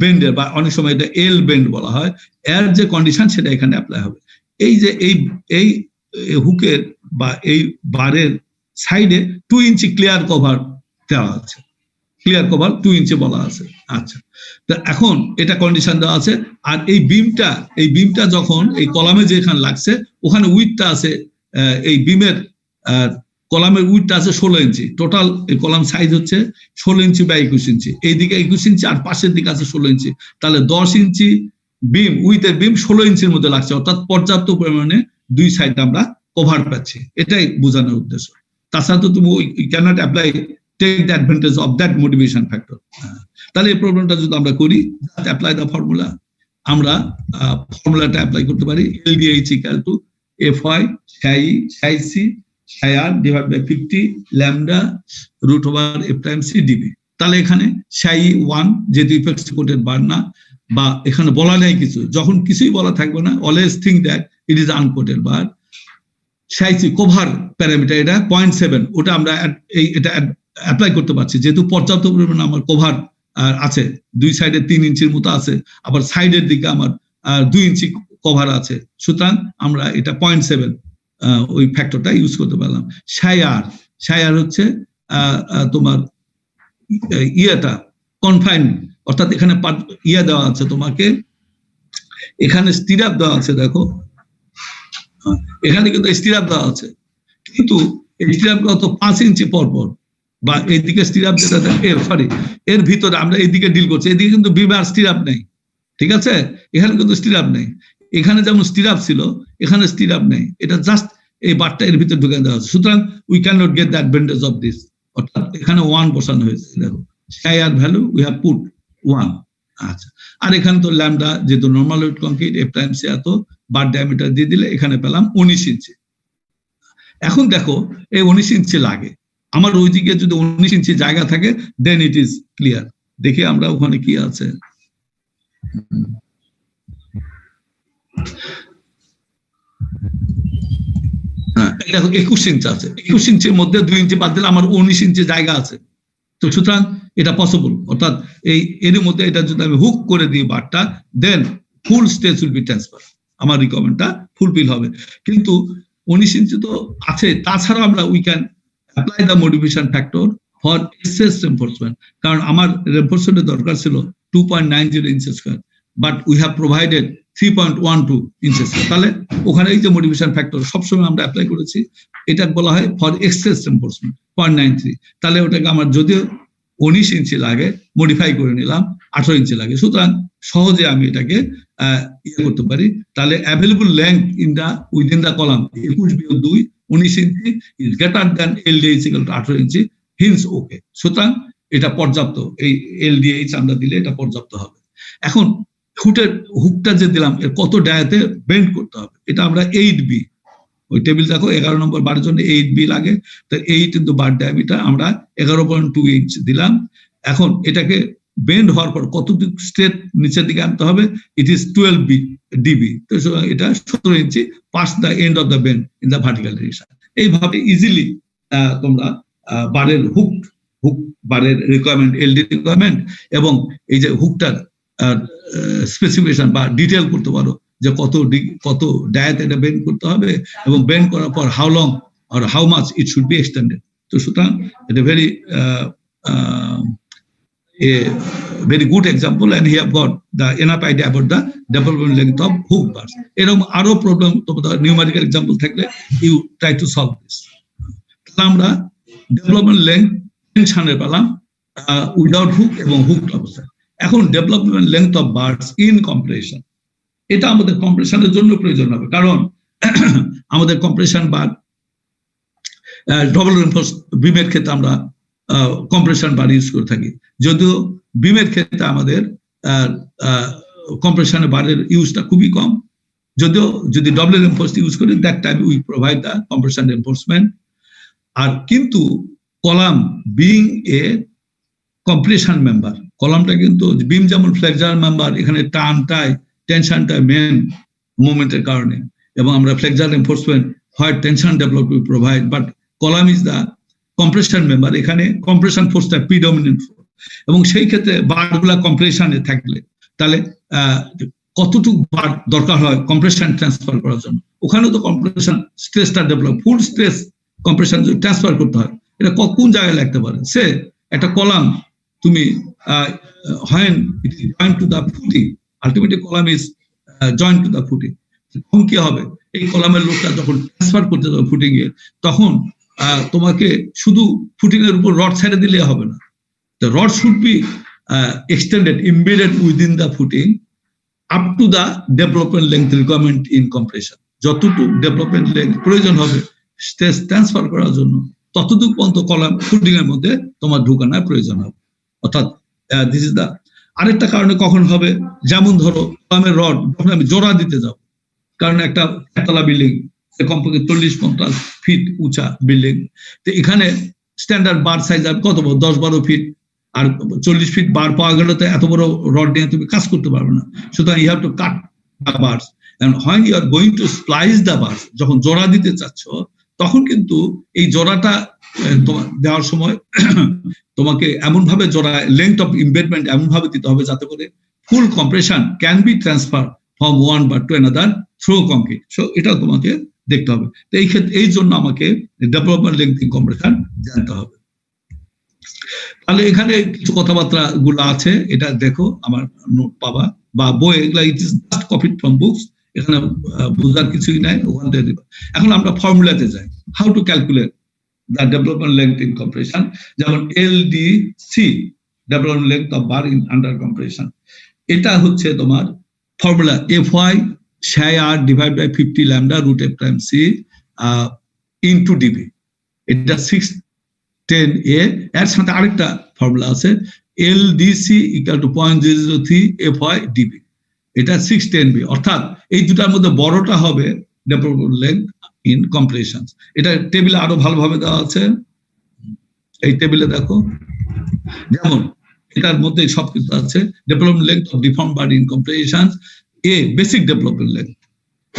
বেন্ডের, বা অনেক সময় এটা এল বেন্ড বলা হয়, এর যে কন্ডিশন সেটা এখানে অ্যাপ্লাই হবে। এই যে এই হুকের বা এই বারের সাইডে 2 ইঞ্চি ক্লিয়ার কভার দেওয়া আছে, ক্লিয়ার কভার 2 ইঞ্চি বলা আছে। আচ্ছা, তো এখন এটা কন্ডিশন দেওয়া আছে। আর এই বিমটা যখন এই কলামে যেখানে লাগছে, ওখানে উইথটা আছে, এই বিমের কলামের উইথটা আছে 16 ইঞ্চি। টোটাল এই কলাম সাইজ হচ্ছে 16 ইঞ্চি বা 21 ইঞ্চি, এইদিকে 21 ইঞ্চি আর পাশের দিকে আছে 16 ইঞ্চি। তাহলে 10 ইঞ্চি বিম, উইথের বিম 16 ইঞ্চির মধ্যে লাগছে, অর্থাৎ পর্যাপ্ত পরিমাণে দুই সাইড আমরা কভার পাচ্ছি, এটাই বোঝানোর উদ্দেশ্য। তাছাড়া তো তুমি cannot apply take the advantage of that motivation factor. তাহলে এই প্রবলেমটা যদি আমরা করি, অ্যাপ্লাই দ্য ফর্মুলা, আমরা ফর্মুলাটা অ্যাপ্লাই করতে পারি, LDH equal to FY psi C psi R divided by 50 lambda root over F times C dB। তাহলে এখানে psi 1 যেহেতু ইফেক্ট কোটেড বার না, বা এখানে বলা নেই কিছু, যখন কিছুই বলা থাকবে না, always think that it is uncoated bar. psi C cover parameter এটা 0.7, ওটা আমরা এটা অ্যাপ্লাই করতে পারছি, যেহেতু পর্যাপ্ত পরিমাণে আমার কভার আছে, দুই সাইডে 3 ইঞ্চির মতো আছে, আবার সাইডের দিকে আমার 2 ইঞ্চি কভার আছে, সুতরাং আমরা এটা 0.7 ওই ফ্যাক্টরটা ইউজ করতে পারলাম। শায়ার হচ্ছে তোমার ইয়েটা কনফাইন, অর্থাৎ এখানে দেওয়া আছে তোমাকে এখানে স্টিরাপ দেওয়া আছে, দেখো এখানে কিন্তু স্টিরাপ দেওয়া আছে, কিন্তু এই স্টিরাপ তো 5 ইঞ্চি পর পর, বা এইদিকে স্টিরাপ যেটা সরি এর ভিতরে আমরা এইদিকে ডিল করছি, এদিকে কিন্তু বিবার স্টিরাপ নেই, ঠিক আছে, এখানে কিন্তু স্টিরাপ নেই, এখানে যেমন স্টিরাপ ছিল এখানে স্টিরাপ নেই, এটা জাস্ট এই বারটা এর ভিতরে ঢুকে দেওয়া আছে, সুতরাং we can not get the advantage of this, অর্থাৎ এখানে 1 বসানো হয়েছে, দেখো share value we have put 1। আচ্ছা, আর এখানে তো ল্যামডা যেহেতু normal wait concrete F Times এত, বার ডায়ামিটার দিয়ে দিলে এখানে পেলাম 19 ইঞ্চি। এখন দেখো এই 19 ইঞ্চি লাগে, আমার ওইদিকে যদি 19 ইঞ্চি জায়গা থাকে দেন ইট ইজ ক্লিয়ার। দেখি আমরা ওখানে কি আছে, দেখো 21 ইঞ্চি আছে, 21 ইঞ্চির মধ্যে 2 ইঞ্চি বাদ দিলে আমার 19 ইঞ্চি জায়গা আছে, তো সুতরাং এটা পসিবল, অর্থাৎ এই এর মধ্যে এটা যদি আমি হুক করে দিই বারটা, দেন ফুল স্টেজ উইল বি ট্রান্সফার, আমার রিকোয়ারমেন্টটা ফুলফিল হবে। কিন্তু 19 ইঞ্চি তো আছে, তাছাড়া আমরা we can apply the modification factor for excess reinforcement, কারণ আমার রেনফোর্সমেন্টের দরকার ছিল 2.90 inch square, but we have provided 3.12 inch square, তাহলে ওখানে এই যে মডিফিকেশন ফ্যাক্টর সবসময় আমরা অ্যাপ্লাই করেছি, এটা বলা হয় ফর এক্সেস রেনফোর্সমেন্ট 0.93, তাহলে ওটাকে আমার যদিও 19 ইঞ্চি লাগে মডিফাই করে নিলাম 18 ইঞ্চি লাগে, সুতরাং সহজে আমি এটাকে ইয়ে করতে পারি। তাহলে available length in the within the column 21 - 2 19 inch is greater than LDH equal to 18 inch, hence okay, সুতরাং এটা পর্যাপ্ত, এই এলডিএইচ আমরা দিলে এটা পর্যাপ্ত হবে। এখন ফুটের হুকটা যে দিলাম এর কত ডায়াতে বেন্ড করতে হবে, এটা আমরা 8B, ওই টেবিল দেখো 11 নম্বর বারের জন্য 8B লাগে, তো 8 ইনটু বার ডায়ামিটার আমরা 11.2 ইঞ্চ দিলাম। এখন এটাকে বেন্ড হওয়ার পর কতটুকু স্ট্রেট নিচের দিকে আনতে হবে, ইট ইজ 12 dB, তো এটা 17 inch pass the end of the bend in the vertical direction. এইভাবে ইজিলি তোমরা বারের হুক বারের রিকোয়ারমেন্ট, এলডি রিকোয়ারমেন্ট এবং এই যে হুকটার স্পেসিফিকেশন বা ডিটেল করতে পারো, যে কত ডায়াতে এটা বেন্ড করতে হবে এবং বেন্ড করার পর how long or how much it should be extended. So সুতরাং এটা very good example, and he have got the enough idea about the development length of hook bars. এরকম আরো প্রবলেম তোমাদের নিউমেরিক্যাল এক্সাম্পল থাকলে you try to solve this. তাহলে আমরা development length টেনশনে পেলাম উইদাউট হুক এবং হুকড অবস্থায়। এখন development length of bars in compression, এটা আমাদের কম্প্রেশনের জন্য প্রয়োজন হবে, কারণ আমাদের কম্প্রেশন বার ডবল রিনফোর্স বিমের ক্ষেত্রে আমরা কম্প্রেশন বার ইউজ করে থাকি, যদিও বিমের ক্ষেত্রে আমাদের কম্প্রেশনের বারের ইউজটা খুবই কম, যদিও যদি ডবল রিনফোর্স ইউজ করি that time we provide the compression reinforcement. আর কিন্তু column being a compression member, কলামটা কিন্তু বিম যেমন ফ্লেক্সার মেম্বার, এখানে টানটাই টেনশনটা মেন মুভমেন্টের কারণে, এবং আমরা ফ্লেক্সার রিনফোর্সমেন্ট হয় tension develop to provide, but column is the compression member, এখানে কম্প্রেশন ফোর্সটা প্রিডমিনেন্ট ফোর্স, এবং সেই ক্ষেত্রে বারগুলা কম্প্রেশনে থাকলে তাহলে কতটুকু বার দরকার হয় কম্প্রেশন ট্রান্সফার করার জন্য, ওখানেও তো কম্প্রেশন স্ট্রেসটা ডেভেলপ, ফুল স্ট্রেস কম্প্রেশন ট্রান্সফার করতে হয়, এটা কোন জায়গায় লাগতে পারে, সে একটা কলাম তুমি when it is joined to the footing, ultimately column is joined to the footing, তখন কি হবে, এই কলামের লোডটা যখন ট্রান্সফার করতে যাবে ফুটিং এ, তখন তোমাকে শুধু ফুটিং এর উপর রড ছেড়ে দিলে হবে না, the rod should be extended, embedded within the footing up to the development length requirement in compression, যতটুকু ডেভেলপমেন্ট লেংথ প্রয়োজন হবে স্ট্রেস ট্রান্সফার করার জন্য ততটুকু পর্যন্ত কলাম ফুটিং এর মধ্যে তোমার ঢুকানোর প্রয়োজন হবে, অর্থাৎ দিস ইজ দা। আরেকটা কারণে কখন হবে, যেমন ধরো কলামের রড যখন আমি জোড়া দিতে যাব, কারণ একটা একতলা বিল্ডিং কমপক্ষে 40-50 ফিট উঁচা বিল্ডিং, তো এখানে স্ট্যান্ডার্ড বার সাইজ কত 10-12 ফিট, আর 40 ফিট বার পাওয়া গেলে তো এত বড় রড নিয়ে তুমি কাজ করতে পারবে না, সুতরাং you have to cut the bars, and when you are going to splice the bars, যখন জোড়া দিতে চাচ্ছ তখন কিন্তু এই জোড়াটা দেওয়ার সময় তোমাকে এমন ভাবে জোড়া লেংথ অফ ইমবেডমেন্ট এমন ভাবে দিতে হবে যাতে করে full compression can be transfer from one bar to another through concrete, so এটা তোমাকে দেখতে হবে। তো এই ক্ষেত্রে এই জন্য আমাকে ডেভেলপমেন্ট লেংথ ইন কম্প্রেশন জানতে হবে। তাহলে এখানে কিছু কথাবার্তা গুলো আছে, এটা দেখো আমার নোট পাবা, বা বই, এগুলা it is just copied from books, এখানে বোঝার কিছুই নাই, ওখান থেকে দিবা। এখন আমরা ফর্মুলাতে যাই, how to calculate the development length in compression. যেমন LDC, development length of bar in under compression, এটা হচ্ছে তোমার formula FY share R divided by 50 lambda root F prime C into dB। এটা 610A, এর সাথে আরেকটা ফর্মুলা আছে LDC equal to 0.003 FY dB, এটা 610B। অর্থাৎ এই দুটার মধ্যে বড়টা হবে ডেভেলপমেন্ট লেংথ ইন কম্প্রেশন। এটা টেবিলে আরো ভালোভাবে দেওয়া আছে, এই টেবিলে দেখো, যেমন এটার মধ্যে সবকিছু আছে। Development length of deform body in compression, A basic development length,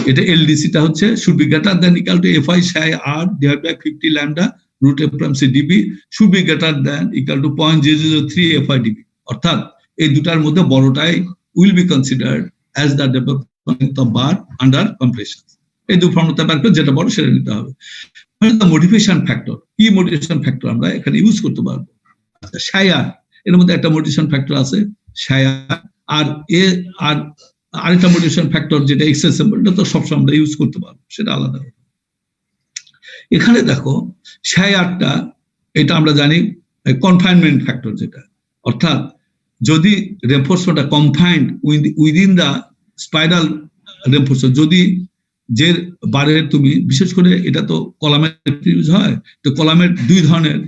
এটা এলডিসিটা হচ্ছে should be greater than equal to FY share R divided by 50 lambda root F prime C dB should be greater than equal to 0.003 FY dB। অর্থাৎ এই দুটার মধ্যে বড়টাই will be considered as the development length of bar under compression। এই দুই ফর্মুলাটা বের করে যেটা বড় সেটা নিতে হবে। মোটিভেশন ফ্যাক্টর, কি মোটিভেশন ফ্যাক্টর আমরা এখানে ইউজ করতে পারবো? আচ্ছা, শায়ার, এর মধ্যে একটা মোটিভেশন ফ্যাক্টর আছে শায়ার, আর আরেকটা মোটিভেশন ফ্যাক্টর যেটা এক্সেসিবল, এটা তো সবসময় আমরা ইউজ করতে পারবো, সেটা আলাদা। এখানে দেখো শায়ারটা, এটা আমরা জানি কনফাইনমেন্ট ফ্যাক্টর, যেটা অর্থাৎ যদি রেনফোর্সমেন্টটা কনফাইন্ড উইদিন দা স্পাইরাল রেনফোর্সমেন্ট, যদি যে বারের তুমি বিশেষ করে এটা তো কলামের ইউজ হয়, তো কলামের দুই ধরনের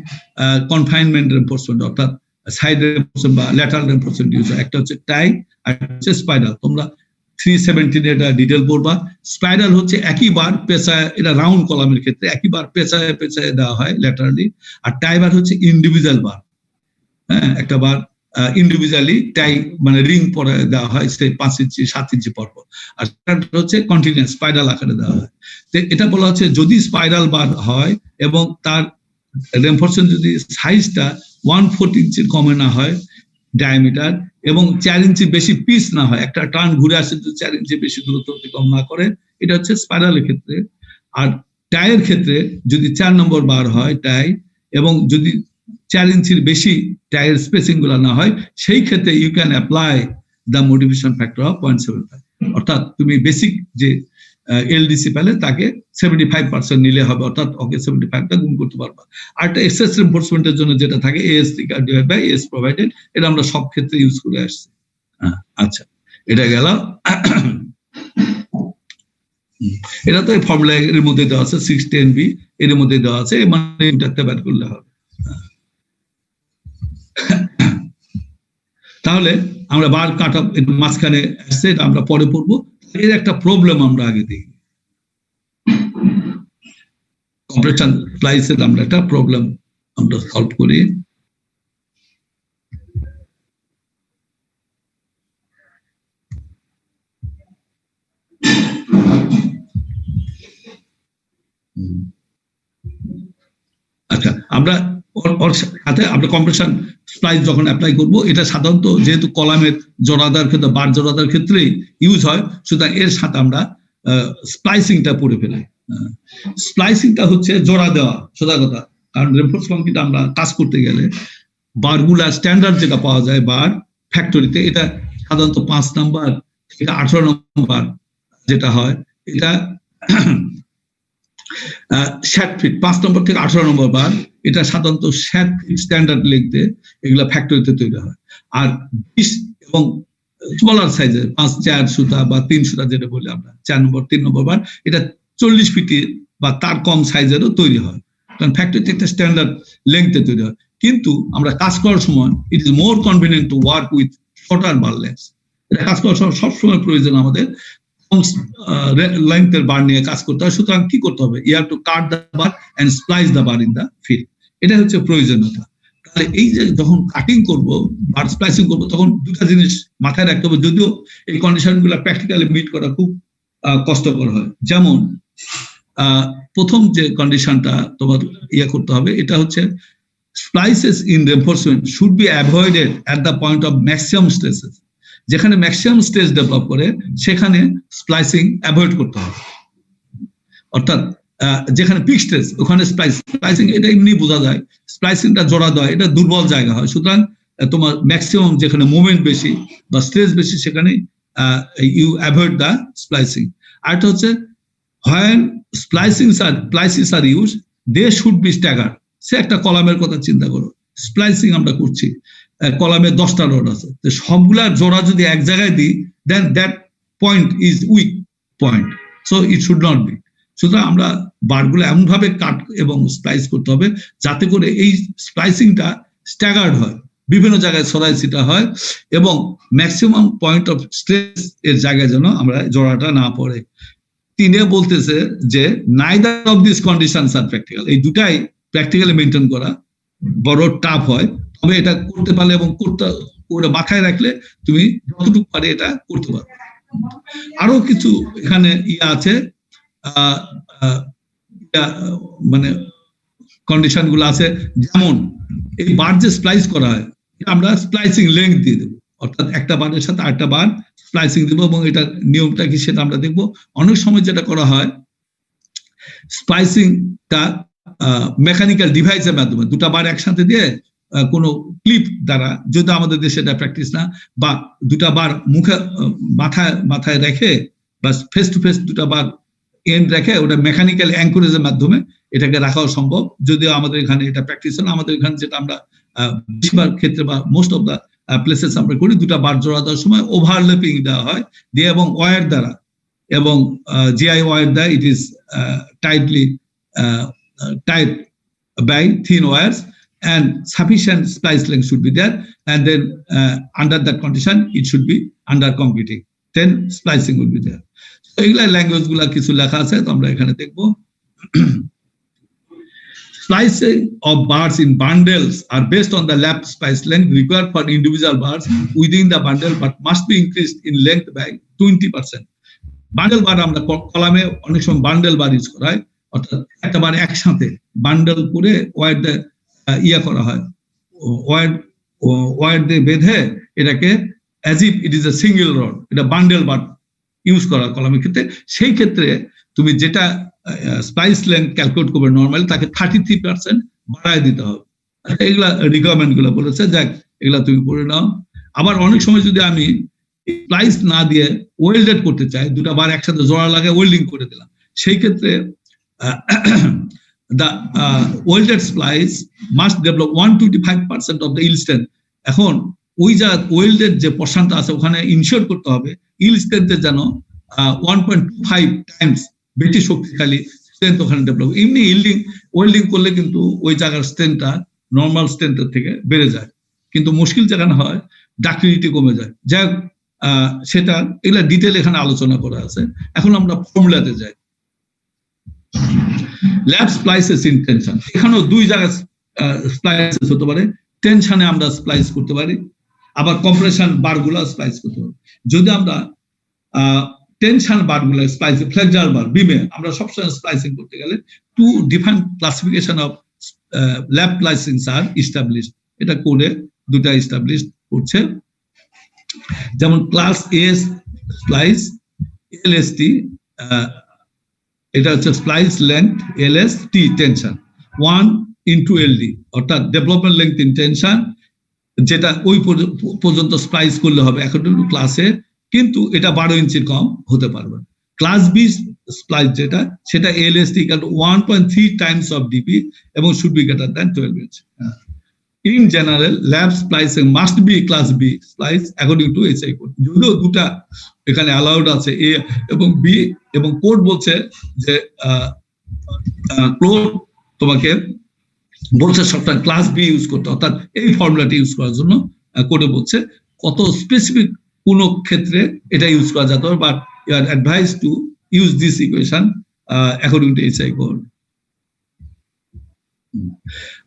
কনফাইনমেন্ট রেনফোর্সমেন্ট, অর্থাৎ সাইড রেনফোর্সমেন্ট বা ল্যাটারাল রেনফোর্সমেন্ট ইউজ হয়। একটা হচ্ছে টাই আর হচ্ছে স্পাইরাল। তোমরা 317 এটা ডিটেল পড়বা। স্পাইরাল হচ্ছে একই বার পেঁচায়, এটা রাউন্ড কলামের ক্ষেত্রে একই বার পেঁচায় পেঁচায় দেওয়া হয় ল্যাটারালি। আর টাই বার হচ্ছে ইন্ডিভিজুয়াল বার, হ্যাঁ, একটা বার ইন্ডিভিজুয়ালি টাই মানে রিং পরে দেওয়া হয়, সে 5 ইঞ্চি 7 ইঞ্চি পর পর। আর হচ্ছে কন্টিনিউয়াস স্পাইরাল আকারে দেওয়া হয়। তো এটা বলা হচ্ছে যদি স্পাইরাল বার হয় এবং তার রেনফোর্সমেন্ট যদি সাইজটা 1/4 ইঞ্চির কমে না হয় ডায়ামিটার, এবং 4 ইঞ্চি বেশি পিচ না হয়, একটা টার্ন ঘুরে আসে যদি 4 ইঞ্চি বেশি দূরত্ব অতিক্রম না করে, এটা হচ্ছে স্পাইরালের ক্ষেত্রে। আর টাইয়ের ক্ষেত্রে যদি 4 নম্বর বার হয় টাই, এবং যদি 4 ইঞ্চির বেশি টায়ার স্পেসিং গুলা না হয়, সেই ক্ষেত্রে you can apply the motivation factor of 0.75। অর্থাৎ তুমি বেসিক যে এলডিসি পেলে তাকে 75% নিলে হবে, অর্থাৎ ওকে 75টা গুণ করতে পারবা। আর একটা এক্সেস রেনফোর্সমেন্টের জন্য যেটা থাকে AS divide by AS provided, এটা আমরা সব ক্ষেত্রে ইউজ করে আসছি। আচ্ছা, এটা গেল। এটা তো এই ফর্মুলা এর মধ্যে দেওয়া আছে 610B, এর মধ্যে দেওয়া আছে, মানে এটা বের করলে হবে। তাহলে আমরা বার কাট অফ মাঝখানে আসছে, এটা আমরা পরে পড়বো। এর একটা প্রবলেম আমরা আগে দেখি, কম্প্রেশন স্প্লাইসের আমরা একটা প্রবলেম আমরা সলভ করি। আচ্ছা, আমরা ওর সাথে আমরা কম্প্রেশন স্প্লাইস যখন অ্যাপ্লাই করব, এটা সাধারণত যেহেতু কলামের জোড়াদার ক্ষেত্রে, বার জোড়াদার ক্ষেত্রে ইউজ হয়, সুতরাং এর সাথে আমরা স্প্লাইসিংটা পড়ে ফেলি। স্প্লাইসিংটা হচ্ছে জোড়া দেওয়া, সোজা কথা। কারণ রেনফোর্স কংক্রিট আমরা কাজ করতে গেলে বারগুলা স্ট্যান্ডার্ড যেটা পাওয়া যায় বার ফ্যাক্টরিতে, এটা সাধারণত 5 নাম্বার থেকে 18 নম্বর যেটা হয়, এটা 60 ফিট, 5 নম্বর থেকে 18 নম্বর বার, এটা সাধারণত 60 ফিট স্ট্যান্ডার্ড লেগতে এগুলা ফ্যাক্টরিতে তৈরি হয়। আর 20 এবং স্মলার সাইজের 5-4 সুতা বা 3 সুতা যেটা বলি আমরা, 4 নম্বর 3 নম্বর বার, এটা 40 ফিটের বা তার কম সাইজেরও তৈরি হয়। কারণ ফ্যাক্টরিতে একটা স্ট্যান্ডার্ড লেংথে তৈরি হয়। কিন্তু আমরা কাজ করার সময় it is more convenient to work with shorter bar lengths. এটা কাজ করার সময় সবসময় প্রয়োজন আমাদের লেংথের বার নিয়ে কাজ করতে হয়। সুতরাং কি করতে হবে? You have to cut the bar and splice the bar in the field. এটা হচ্ছে প্রয়োজনীয়তা। তাহলে এই যে যখন কাটিং করব, বার স্প্লাইসিং করব, তখন দুটা জিনিস মাথায় রাখতে হবে, যদিও এই কন্ডিশনগুলো প্র্যাকটিক্যালি মিট করা খুব কষ্টকর হয়। যেমন প্রথম যে কন্ডিশনটা তোমার করতে হবে, এটা হচ্ছে splices in reinforcement should be avoided at the point of maximum stresses। যেখানে ম্যাক্সিমাম স্ট্রেস ডেভেলপ করে সেখানে স্প্লাইসিং অ্যাভয়েড করতে হবে। অর্থাৎ যেখানে পিক স্ট্রেস ওখানে স্প্লাইসিং, এটা এমনি বোঝা যায়, স্প্লাইসিংটা জোড়া দেওয়া এটা দুর্বল জায়গা হয়। সুতরাং তোমার ম্যাক্সিমাম যেখানে মুভমেন্ট বেশি বা স্ট্রেস বেশি সেখানে you avoid the splicing. আর এটা হচ্ছে when splices are used, they should be staggered. সে একটা কলামের কথা চিন্তা করো, স্প্লাইসিং আমরা করছি, কলামে 10টা রড আছে, তো সবগুলার জোড়া যদি এক জায়গায় দিই, then that point is weak point, so it should not be. সুতরাং আমরা বারগুলো এমন ভাবে কাট এবং স্প্লাইস করতে হবে যাতে করে এই স্প্লাইসিংটা স্ট্যাগার্ড হয়, বিভিন্ন জায়গায় ছড়াই ছিটা হয় এবং ম্যাক্সিমাম পয়েন্ট অফ স্ট্রেস এর জায়গায় যেন আমরা জোড়াটা না পড়ে। তিনি বলতেছে যে neither of this conditions are practical, এই দুটাই প্র্যাকটিক্যালি মেনটেন করা বড় টাফ হয়, তবে এটা করতে পারলে এবং করে মাথায় রাখলে তুমি যতটুকু পারে এটা করতে পারো। আরো কিছু এখানে আছে, মানে কন্ডিশন গুলো আছে, যেমন এই বার যে স্প্লাইস করা হয় আমরা স্প্লাইসিং লেংথ দিয়ে দেবো, অর্থাৎ একটা বারের সাথে আরেকটা বার স্প্লাইসিং দেবো এবং এটা নিয়মটা কি সেটা আমরা দেখবো। অনেক সময় যেটা করা হয় স্প্লাইসিংটা মেকানিক্যাল ডিভাইসের মাধ্যমে দুটা বার একসাথে দিয়ে কোনো ক্লিপ দ্বারা, যদি আমাদের দেশে এটা প্র্যাকটিস না, বা দুটা বার মুখে মাথায় রেখে বা ফেস টু ফেস দুটা বার এন্ড রেখে ওটা মেকানিক্যাল অ্যাঙ্করেজের মাধ্যমে এটাকে রাখাও সম্ভব, যদিও আমাদের এখানে এটা প্র্যাকটিস না। আমাদের এখানে যেটা আমরা বেশিরভাগ ক্ষেত্রে বা মোস্ট অফ দা প্লেসেস আমরা করি, দুটা বার জোড়া দেওয়ার সময় ওভারল্যাপিং দেওয়া হয় দিয়ে এবং ওয়্যার দ্বারা এবং জিআই ওয়্যার দ্বারা it is tightly tied by thin wires and sufficient splice length should be there, and then under that condition it should be under concreting, then splicing will be there. So এগুলা language গুলা কিছু লেখা আছে, তো আমরা এখানে দেখবো। Splicing of bars in bundles are based on the lap splice length required for individual bars within the bundle, but must be increased in length by 20%. Bundle বার আমরা কলামে অনেক সময় বান্ডেল বার ইউজ করা হয়, অর্থাৎ একটা বার একসাথে বান্ডেল করে ওয়্যার দিয়ে ইয়া করা হয়, ওয়্যার দিয়ে বেঁধে এটাকে as if it is a single rod, এটা বান্ডেল বার ইউজ করা কলামের ক্ষেত্রে। সেই ক্ষেত্রে তুমি যেটা স্প্লাইস লেন্থ ক্যালকুলেট করবে নর্মালি, তাকে 33% বাড়ায় দিতে হবে। এগুলা রিকোয়ারমেন্ট গুলো বলেছে, যাক এগুলা তুমি পড়ে নাও। আবার অনেক সময় যদি আমি স্প্লাইস না দিয়ে ওয়েল্ডেড করতে চাই, দুটা বার একসাথে জোড়া লাগে ওয়েল্ডিং করে দিলাম, সেই ক্ষেত্রে the welded splice must develop 125% of the yield strength. এখন ওই যা ওয়েল্ডেড যে পোর্শনটা আছে ওখানে ইনশিওর করতে হবে yield strength যেন 1.25 টাইমস বেশি শক্তিশালী স্ট্রেংথ ওখানে ডেভেলপ। এমনি ওয়েল্ডিং করলে কিন্তু ওই জায়গার স্ট্রেংথটা নর্মাল স্ট্রেংথের থেকে বেড়ে যায়, কিন্তু মুশকিল যেখানে হয় ডাক্টিলিটি কমে যায়। যাই হোক, সেটা এগুলা ডিটেল এখানে আলোচনা করা আছে। এখন আমরা ফর্মুলাতে যাই। ল্যাপ স্প্লাইসেস ইন টেনশন, এখানেও দুই জায়গায় স্প্লাইসেস হতে পারে। টেনশনে আমরা স্প্লাইস করতে পারি, আবার কম্প্রেশন বারগুলা স্প্লাইস করতে পারি। যদি আমরা টেনশন বারগুলা স্প্লাইস, ফ্লেক্সার বার বিমে আমরা সবসময় স্প্লাইসিং করতে গেলে two different classification of lap splicings are established, এটা কোডে দুটা ইস্টাবলিশ করছে। যেমন ক্লাস এস স্প্লাইস এলএসটি, এটা হচ্ছে স্প্লাইস লেন্থ এলএস টি টেনশন 1/LD, অর্থাৎ ডেভেলপমেন্ট লেন্থ ইন টেনশন, যেটা ওই পর্যন্ত স্প্লাইস করলে হবে অ্যাকর্ডিং টু ক্লাসে, কিন্তু এটা 12 ইঞ্চির কম হতে পারবে। ক্লাস বি স্প্লাইস যেটা, সেটা এলএসটি 1.3 টাইমস অফ ডিপি এবং should be greater than 12 inch. In general lap splicing must be class B splice according to SI code. যদিও দুটা এখানে অ্যালাউড আছে, এ এবং বি, এবং কোড বলছে যে কোড তোমাকে বলছে সবসময় ক্লাস বি ইউজ করতে, অর্থাৎ এই ফর্মুলাটি ইউজ করার জন্য কোডে বলছে। কত স্পেসিফিক কোন ক্ষেত্রে এটা ইউজ করা যেতে পারে, but you are advise to use this equation according to SI code.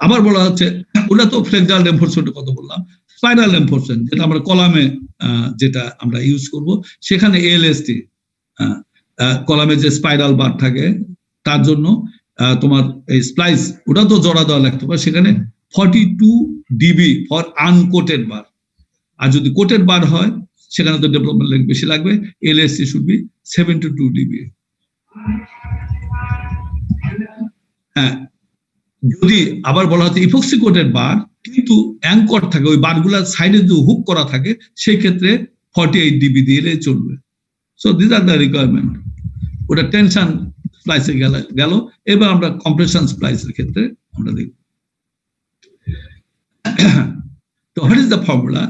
আবার বলা হচ্ছে, ওটা তো ফ্লেক্সার রেনফোর্সমেন্টের কথা বললাম, স্পাইরাল রেনফোর্সমেন্ট যেটা আমরা কলামে যেটা আমরা ইউজ করব, সেখানে এলএসটি কলামে যে স্পাইরাল বার থাকে তার জন্য তোমার এই স্প্লাইস ওটা তো জোড়া দেওয়া লাগতে পারে, সেখানে 42 ডিবি ফর আনকোটেড বার। আর যদি কোটেড বার হয় সেখানে তো ডেভেলপমেন্ট লেন্থ বেশি লাগবে, এলএসটি শুড বি 72 ডিবি। হ্যাঁ, যদি আবার বলা হচ্ছে ইপক্সি কোটেড বার কিন্তু অ্যাঙ্কর থাকে, ওই বারগুলার সাইডে যদি হুক করা থাকে, সেই ক্ষেত্রে 48 ডিবি দিলে চলবে। So this are the requirement. ওটা টেনশন স্প্লাইসে গেল। এবার আমরা কম্প্রেশন স্প্লাইসের ক্ষেত্রে আমরা দেখব। তো what is the formula?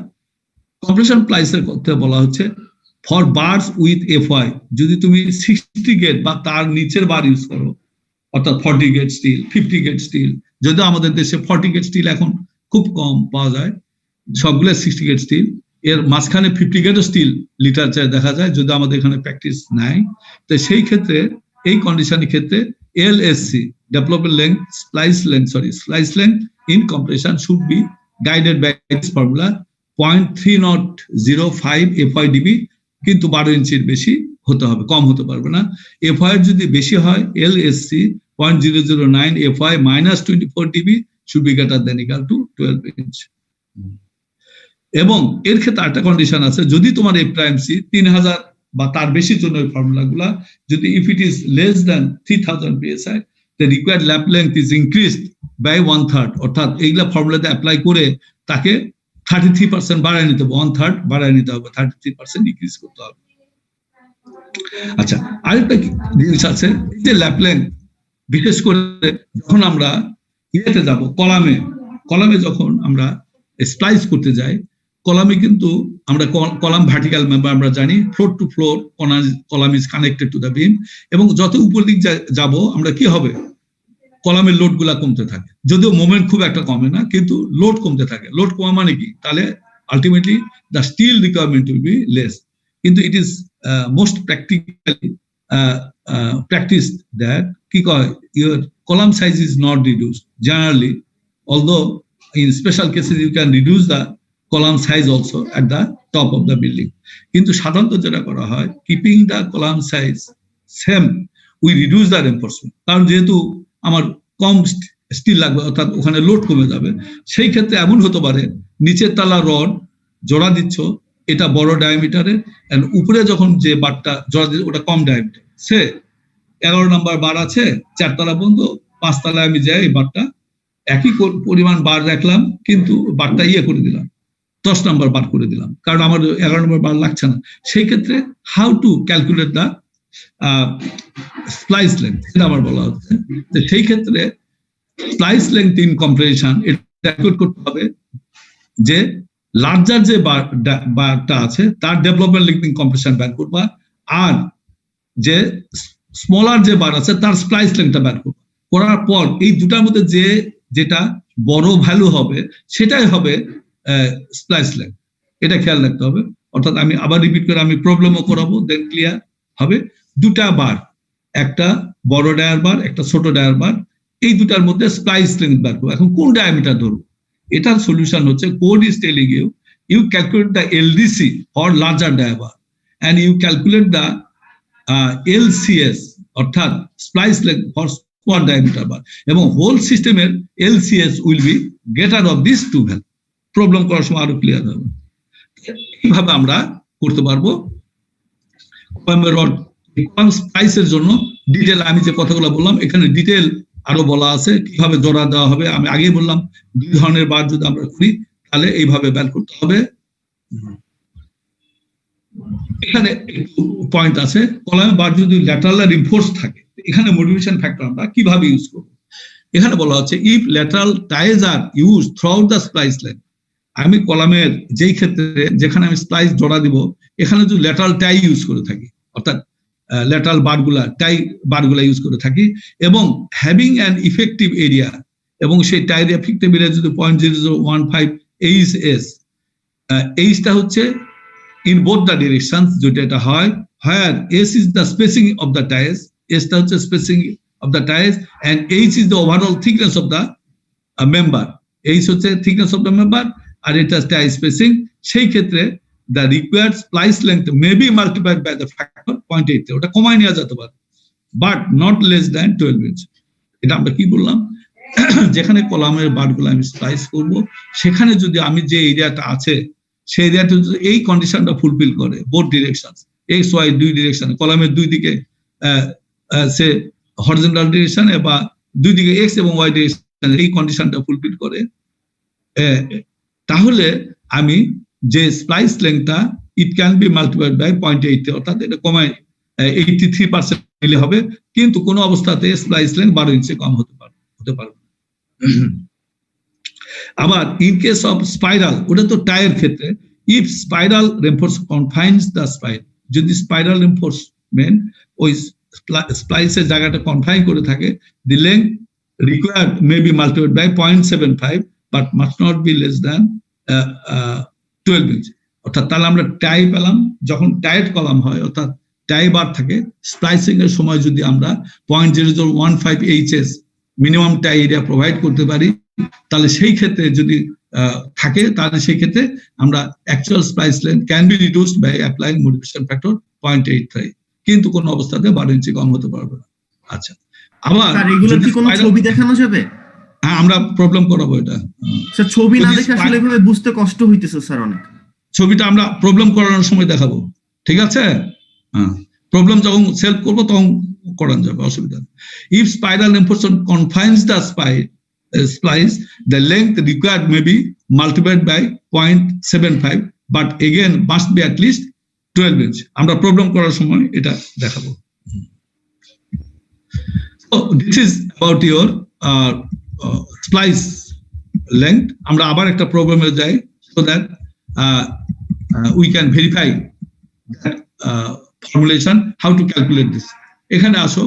Compression স্প্লাইসের ক্ষেত্রে বলা হচ্ছে ফর বারস উইথ এফওয়াই, যদি তুমি 60 গেট বা তার নিচের বার ইউজ করো, অর্থাৎ 40 গেট স্টিল, 50 গেট স্টিল, যদিও আমাদের দেশে 40 গেট স্টিল এখন খুব কম পাওয়া যায়, সবগুলো 60 গেট স্টিল, এর মাঝখানে 50 গেটও স্টিল লিটারেচার দেখা যায়, যদি আমাদের এখানে প্র্যাকটিস নাই। তো সেই ক্ষেত্রে এই কন্ডিশনের ক্ষেত্রে LSC development length splice length in compression should be guided by this formula 0.3005 FYDB, কিন্তু 12 ইঞ্চির বেশি হতে হবে, কম হতে পারবে না। এফআই যদি বেশি হয় LSC 0.009 FY minus 24 dB should be greater than equal to 12 inch। এবং এর ক্ষেত্রে একটা কন্ডিশন আছে, যদি তোমার এফ প্রাইম সি 3000 বা তার বেশি জন্য এই ফর্মুলাগুলা, যদি if it is less than 3000 psi the required lap length is increased by 1/3, অর্থাৎ এইগুলা ফর্মুলাতে অ্যাপ্লাই করে তাকে 33% বাড়ায় নিতে হবে, 1/3 বাড়ায় নিতে হবে, 33% ইনক্রিজ করতে হবে। আচ্ছা, আরেকটা জিনিস আছে, এই যে ল্যাপ লেংথ, বিশেষ করে যখন আমরা ইয়েতে যাব কলামে যখন আমরা স্প্লাইস করতে যাই, কলামে কিন্তু আমরা কলাম ভার্টিক্যাল মেম্বার আমরা জানি, floor to floor column is connected to the beam, এবং যত উপর দিক যাব আমরা কি হবে, কলামের লোড গুলা কমতে থাকে, যদিও মোমেন্ট খুব একটা কমে না, কিন্তু লোড কমতে থাকে। লোড কমা মানে কি, তাহলে ultimately the steel requirement will be less. কিন্তু it is most practically practiced that your column size is not reduced generally, although in special cases you can reduce the column size also at the top of the building, কিন্তু সাধারণত যেটা করা হয়, keeping the column size same we reduce the reinforcement, কারণ যেহেতু আমার কম still লাগবে, অর্থাৎ ওখানে লোড কমে যাবে, সেই ক্ষেত্রে এমন হতে পারে নিচের তলা রড জোড়া দিচ্ছ, এটা বড় ডায়ামিটারে, এন্ড উপরে যখন যে বারটা জোড়া দিচ্ছ ওটা কম ডায়ামিটার, সে 11 নম্বর বার আছে, 4 তলা বন্ধ, 5 তলায় আমি যাই, এই বারটা একই পরিমাণ বার রাখলাম, কিন্তু বারটা করে দিলাম, 10 নম্বর বার করে দিলাম, কারণ আমার 11 নম্বর বার লাগছে না। সেই ক্ষেত্রে how to calculate the splice length, এটা আমার বলা হচ্ছে। সেই ক্ষেত্রে স্প্লাইস লেংথ ইন কম্প্রেশন এটা ক্যালকুলেট করতে হবে যে লার্জার যে বারটা আছে তার ডেভেলপমেন্ট লেংথ ইন কম্প্রেশন বের করবা, আর যে স্মলার যে বার আছে তার স্প্লাইস লেংথটা বের করবা। করার পর এই দুটার মধ্যে যেটা বড় ভ্যালু হবে সেটাই হবে স্প্লাইস লেংথ, এটা খেয়াল রাখতে হবে। অর্থাৎ আমি আবার রিপিট করে আমি প্রবলেমও করাবো, দেন ক্লিয়ার হবে। দুটা বার, একটা বড় ডায়ার বার, একটা ছোট ডায়ার বার, এই দুটার মধ্যে স্প্লাইস লেংথ বের করবো। এখন কোন ডায়ামিটার ধরবো, এটার সলিউশন হচ্ছে code is telling you calculate the LDC for larger dia bar and you calculate the LCS, অর্থাৎ splice length for small diameter bar, এবং হোল সিস্টেমের LCS will be greater of this two value. Problem করার সময় আরো clear হবে। এইভাবে আমরা করতে পারবো। স্প্লাইসের জন্য ডিটেল আমি যে কথাগুলো বললাম, এখানে ডিটেল আরো বলা আছে কিভাবে জোড়া দেওয়া হবে। আমি আগেই বললাম 2 ধরনের বার যদি আমরা করি তাহলে এইভাবে বের করতে হবে। এখানে একটু পয়েন্ট আছে, কলামে বার যদি ল্যাটারাল রিনফোর্স থাকে, এখানে মোটিভেশন ফ্যাক্টর আমরা কিভাবে ইউজ করব। এখানে বলা হচ্ছে if lateral ties are use throughout the splice length, আমি কলামের যেই ক্ষেত্রে যেখানে আমি স্প্লাইস জোড়া দিব এখানে যদি ল্যাটারাল টাই ইউজ করে থাকি, অর্থাৎ ল্যাটারাল টাই বারগুলা ইউজ করে থাকি, এবং হ্যাভিং অ্যান ইফেক্টিভ এরিয়া, এবং সেই টাইর এফেক্টিভ এরিয়া যদি 0.0015 HS, এইচটা হচ্ছে in both the directions, যেটা এটা হয়, where S is the spacing of the ties, S টা হচ্ছে spacing of the ties, and H is the overall thickness of the member, H হচ্ছে thickness of the member, আর এটা tie spacing। সেই ক্ষেত্রে the required splice length may be multiplied by the factor 0.8, ওটা কমায় নেওয়া যেতে পারে, but not less than 12 inch। এটা আমরা কি বললাম, যেখানে কলামের বারগুলো আমি স্প্লাইস করব, সেখানে যদি আমি যে এরিয়াটা আছে সেই এরিয়াটা এই কন্ডিশনটা ফুলফিল করে, বোথ ডিরেকশন এক্স ওয়াই দুই ডিরেকশনে, কলামের দুই দিকে সে হরিজন্টাল ডিরেকশনে বা দুই দিকে এক্স এবং ওয়াই ডিরেকশনে এই কন্ডিশনটা ফুলফিল করে, তাহলে আমি যে স্প্লাইস লেংথটা it can be multiplied by 0.8, অর্থাৎ এটা কমায় 83% নিলে হবে, কিন্তু কোনো অবস্থাতে স্প্লাইস লেন্থ 12 ইঞ্চি কম হতে পারবে। আবার ইন কেস অফ স্পাইরাল, ওটা তো টাইয়ের ক্ষেত্রে, if spiral reinforce confines the spine, যদি স্পাইরাল রেনফোর্সমেন্ট ওই স্প্লাইসের জায়গাটা কনফাইন করে থাকে, the length required may be multiplied by 0.75 but must not be less than 12 inch. অর্থাৎ তাহলে আমরা টাই পেলাম, যখন টাইট কলাম হয় অর্থাৎ টাই বার থাকে, স্প্লাইসিং এর সময় যদি আমরা 0.0015 HS মিনিমাম টাই এরিয়া প্রোভাইড করতে পারি, তাহলে সেই ক্ষেত্রে যদি থাকে, তাহলে সেই ক্ষেত্রে আমরা actual splice length can be reduced by applying modification factor 0.85, কিন্তু কোনো অবস্থাতে 12 ইঞ্চি কম হতে পারবে না। আচ্ছা, আবার রেগুলার কি কোনো ছবি দেখানো যাবে? হ্যাঁ, আমরা প্রবলেম করাবো এটা স্যার। ছবি না দেখে আসলে এভাবে বুঝতে কষ্ট হইতেছে স্যার অনেক। ছবিটা আমরা প্রবলেম করানোর সময় দেখাবো, ঠিক আছে? হ্যাঁ, প্রবলেম যখন সেলভ করবো তখন করানো যাবে, অসুবিধা নেই। If spiral reinforcement confines the splice, the length required may be multiplied by 0.75, but again must be at least 12 inch. আমরা প্রবলেম করার সময় এটা দেখাবো। So this is about your splice length. আমরা আবার একটা প্রবলেমে যাই, so that we can verify that formulation, how to calculate this. এখানে আসো,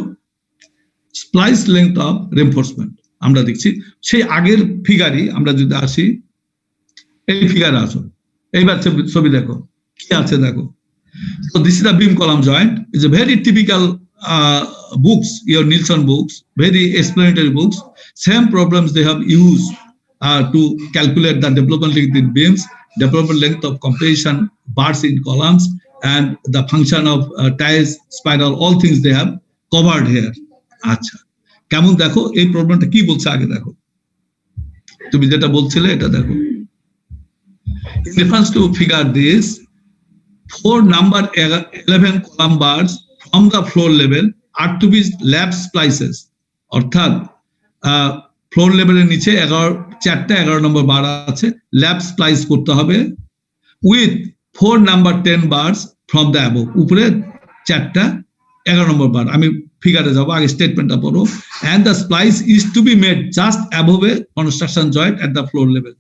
স্প্লাইস লেংথ অফ রেনফোর্সমেন্ট আমরা দেখছি সেই আগের ফিগারই। আমরা যদি আসি এই ফিগারে আসো, এইবার ছবি দেখো কি আছে দেখো। So this is the beam column joint. It's a very typical books, your Nielsen books, very explanatory books. Same problems they have used to calculate the development length in beams, development length of compression, bars in columns, and the function of ties, spiral, all things they have covered here. আচ্ছা, কেমন দেখো এই প্রবলেমটা কি বলছে আগে দেখো, তুমি যেটা বলছিলে এটা দেখো। In reference to figure this, 4 number 11 column bars from the floor level are to be lap splices, অর্থাৎ ফ্লোর লেভেলের নিচে 11 নম্বর বার আছে, ল্যাপ স্প্লাইস করতে হবে, with 4 number 10 bars from the above, উপরে 4টা 11 নম্বর বার। আমি ফিগারে যাবো, আগে স্টেটমেন্টটা পড়ো। and the splice is to be made just above a construction joint at the floor level,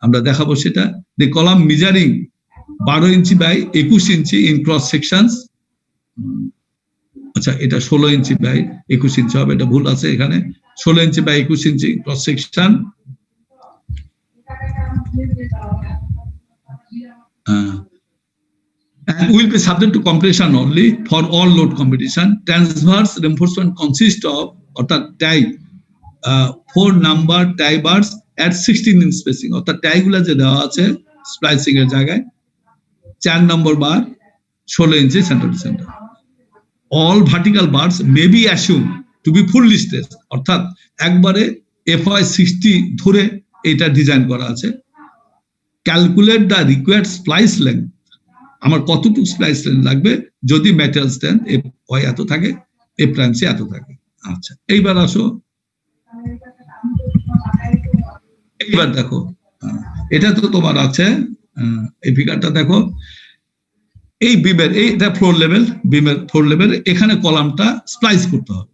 আমরা দেখাবো সেটা। the column measuring 12 inch by 21 inch in cross sections, আচ্ছা এটা 16 ইঞ্চি বাই 21 ইঞ্চি হবে, এটা ভুল আছে এখানে, 16 inch by 21 inch cross section. And will be subject to compression only for all load competition. Transverse reinforcement consists of, অর্থাৎ টাই 4 number tie bars at 16 inch spacing, অর্থাৎ টাই গুলা যে দেওয়া আছে স্প্লাইসিং এর জায়গায় 4 number bar 16 inch centre to centre. All vertical bars may be assumed to be fully stretched, অর্থাৎ একবারে FY 60 ধরে এটা ডিজাইন করা আছে। Calculate the required splice length, আমার কতটুকু স্প্লাইস লেন্থ লাগবে যদি ম্যাটেরিয়াল স্ট্রেংথ FY এত থাকে, F প্রাইম সি এত থাকে। আচ্ছা, এইবার আসো, এইবার দেখো এটা তো তোমার আছে, এই ফিগারটা দেখো, এই বিমের এইটা ফ্লোর লেভেল, বিমের ফ্লোর লেভেল, এখানে কলামটা স্প্লাইস করতে হবে।